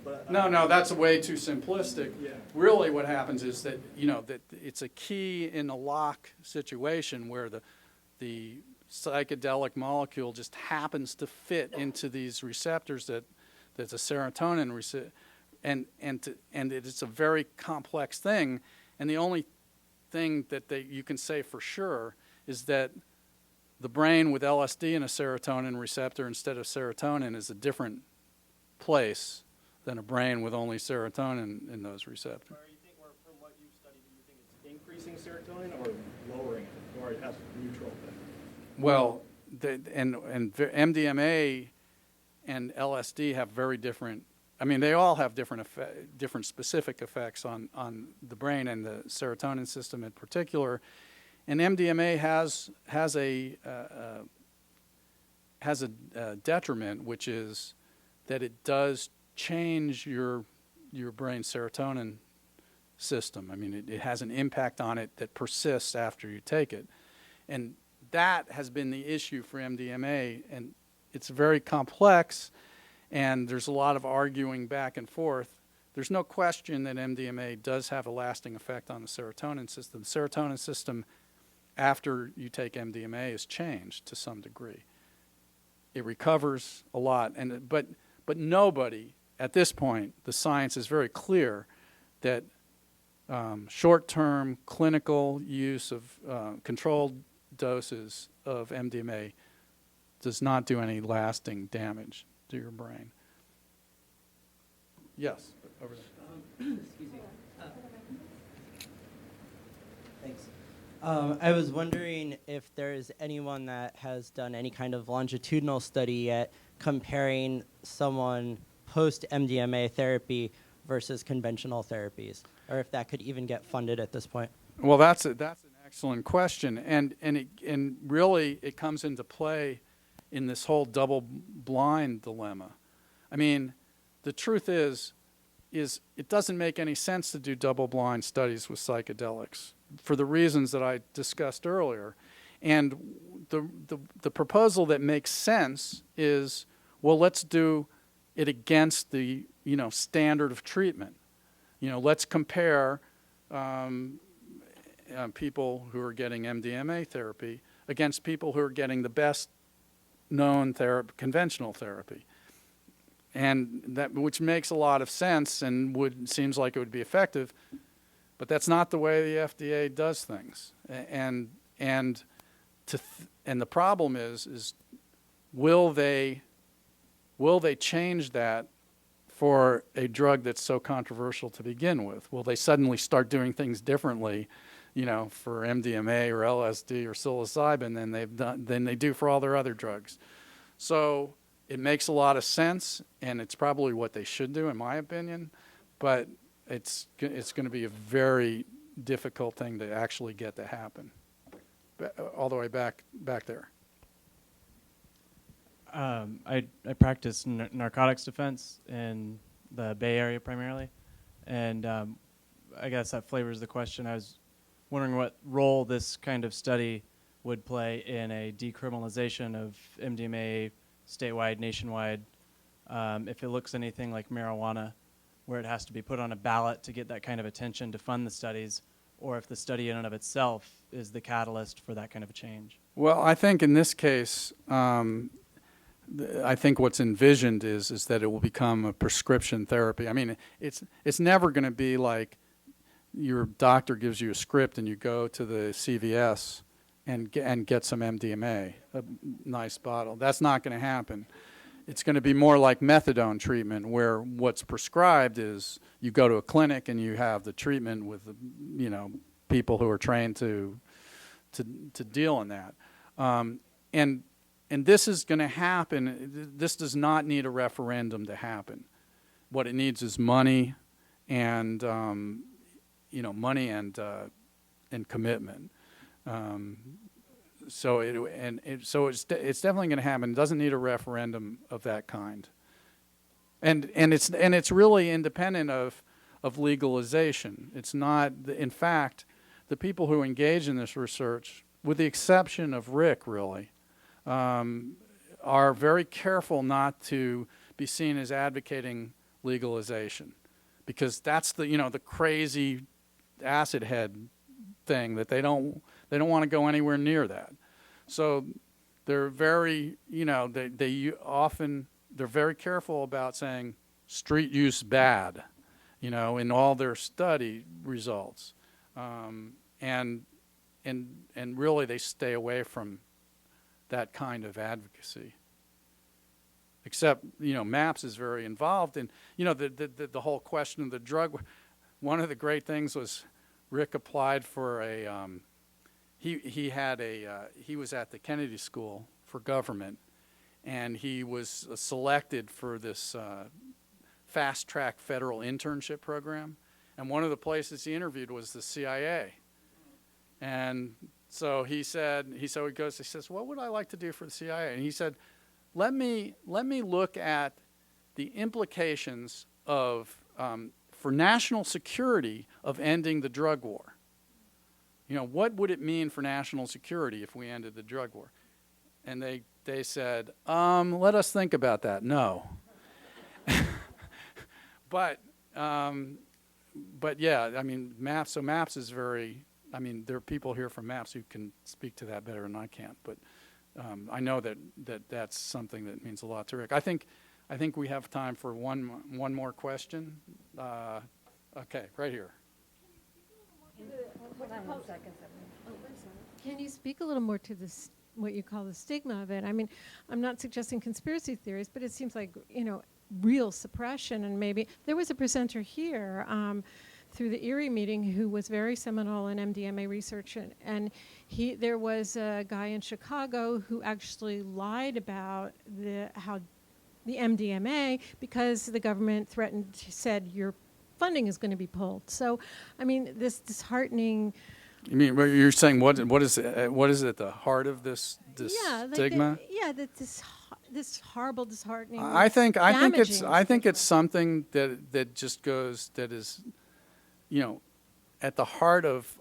S7: But,
S3: No, that's way too simplistic.
S7: Yeah.
S3: Really what happens is that, you know, that it's a key in a lock situation where the psychedelic molecule just happens to fit into these receptors that's a serotonin receptor. And it's a very complex thing, and the only thing that you can say for sure is that the brain with LSD and a serotonin receptor instead of serotonin is a different place than a brain with only serotonin in those receptors.
S7: Or from what you've studied, do you think it's increasing serotonin or lowering it, or it has a neutral effect?
S3: Well, MDMA and LSD have very different. I mean, they all have different specific effects on the brain and the serotonin system in particular. And MDMA has a detriment, which is that it does change your brain serotonin system. I mean, it has an impact on it that persists after you take it, and that has been the issue for MDMA, and it's very complex. And there's a lot of arguing back and forth. There's no question that MDMA does have a lasting effect on the serotonin system. The serotonin system, after you take MDMA, is changed to some degree. It recovers a lot, but nobody at this point, the science is very clear that short-term clinical use of controlled doses of MDMA does not do any lasting damage to your brain. Yes, over there.
S8: Excuse me. Thanks. I was wondering if there is anyone that has done any kind of longitudinal study yet comparing someone post-MDMA therapy versus conventional therapies, or if that could even get funded at this point.
S3: Well, that's an excellent question, and really it comes into play in this whole double-blind dilemma. I mean, the truth is it doesn't make any sense to do double-blind studies with psychedelics for the reasons that I discussed earlier. And the proposal that makes sense is, well, let's do it against the standard of treatment. Let's compare people who are getting MDMA therapy against people who are getting the best known conventional therapy, and which makes a lot of sense and seems like it would be effective, but that's not the way the FDA does things. And the problem is will they change that for a drug that's so controversial to begin with? Will they suddenly start doing things differently, for MDMA or LSD or psilocybin than they do for all their other drugs? So it makes a lot of sense, and it's probably what they should do, in my opinion. But it's going to be a very difficult thing to actually get to happen. All the way back there.
S9: I practice narcotics defense in the Bay Area primarily, and I guess that flavors the question. I was wondering what role this kind of study would play in a decriminalization of MDMA statewide, nationwide, if it looks anything like marijuana, where it has to be put on a ballot to get that kind of attention to fund the studies, or if the study in and of itself is the catalyst for that kind of a change.
S3: Well, I think in this case, I think what's envisioned is that it will become a prescription therapy. I mean, it's never going to be like your doctor gives you a script and you go to the CVS and get some MDMA, a nice bottle. That's not going to happen. It's going to be more like methadone treatment, where what's prescribed is you go to a clinic and you have the treatment with the, people who are trained to deal in that. And this is going to happen. This does not need a referendum to happen. What it needs is money and money and commitment. So it's definitely going to happen. It doesn't need a referendum of that kind. And it's really independent of legalization. It's not. In fact, the people who engage in this research, with the exception of Rick, really, are very careful not to be seen as advocating legalization, because that's the the acid head thing that they don't want to go anywhere near that. So they're very they're very careful about saying street use bad, in all their study results, and really they stay away from that kind of advocacy. Except, MAPS is very involved in, the whole question of the drug. One of the great things was Rick applied for he was at the Kennedy School for Government, and he was selected for this fast-track federal internship program. And one of the places he interviewed was the CIA. And so he says, what would I like to do for the CIA? And he said, let me look at the implications of for national security of ending the drug war. What would it mean for national security if we ended the drug war? And they said, let us think about that. No. But yeah, I mean, MAPS. So MAPS is very. I mean, there are people here from MAPS who can speak to that better than I can. But I know that's something that means a lot to Rick. I think we have time for one more question. Okay, right here.
S10: Hold on 1 second. Can you speak a little more to this, what you call the stigma of it? I mean, I'm not suggesting conspiracy theories, but it seems like, real suppression. And maybe there was a presenter here through the Erie meeting who was very seminal in MDMA research, and there was a guy in Chicago who actually lied about the MDMA because the government said your funding is going to be pulled. So, I mean, this disheartening.
S3: You mean you're saying what is at the heart of this stigma?
S10: This horrible, disheartening.
S3: I think it's something that just goes, that is, at the heart of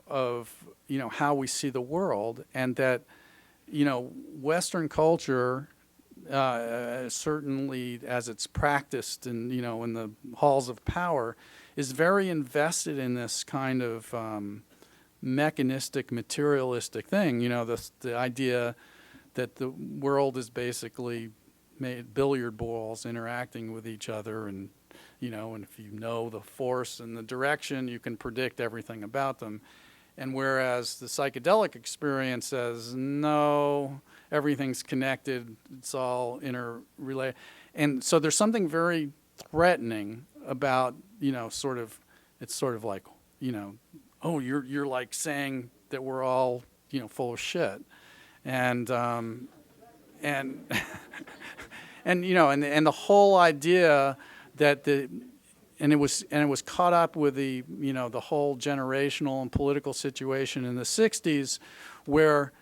S3: how we see the world, and that Western culture, certainly as it's practiced in the halls of power, is very invested in this kind of mechanistic, materialistic thing. The idea that the world is basically made billiard balls interacting with each other, and and if you know the force and the direction, you can predict everything about them. And whereas the psychedelic experience says, no, everything's connected, it's all interrelated. And so there's something very threatening about, it's sort of like, oh, you're like saying that we're all, full of shit. And and the whole idea that it was caught up with the the whole generational and political situation in the 60s, where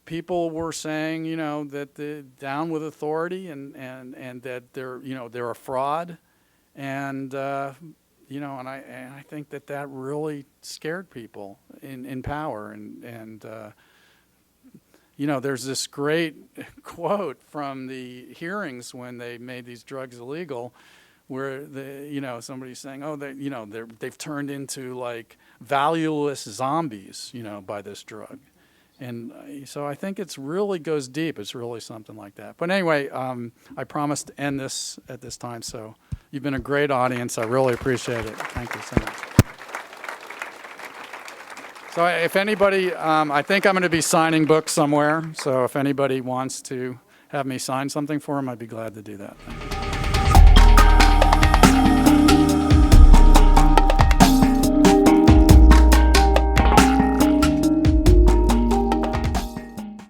S3: people were saying that the down with authority, and that they're a fraud, and and I think that really scared people in power. And there's this great quote from the hearings when they made these drugs illegal, where somebody's saying, oh, they've turned into like valueless zombies, by this drug. And so I think it's really goes deep. It's really something like that. But anyway, I promised to end this at this time. So you've been a great audience. I really appreciate it. Thank you so much. So if anybody, I think I'm going to be signing books somewhere. So if anybody wants to have me sign something for them, I'd be glad to do that. Thank you.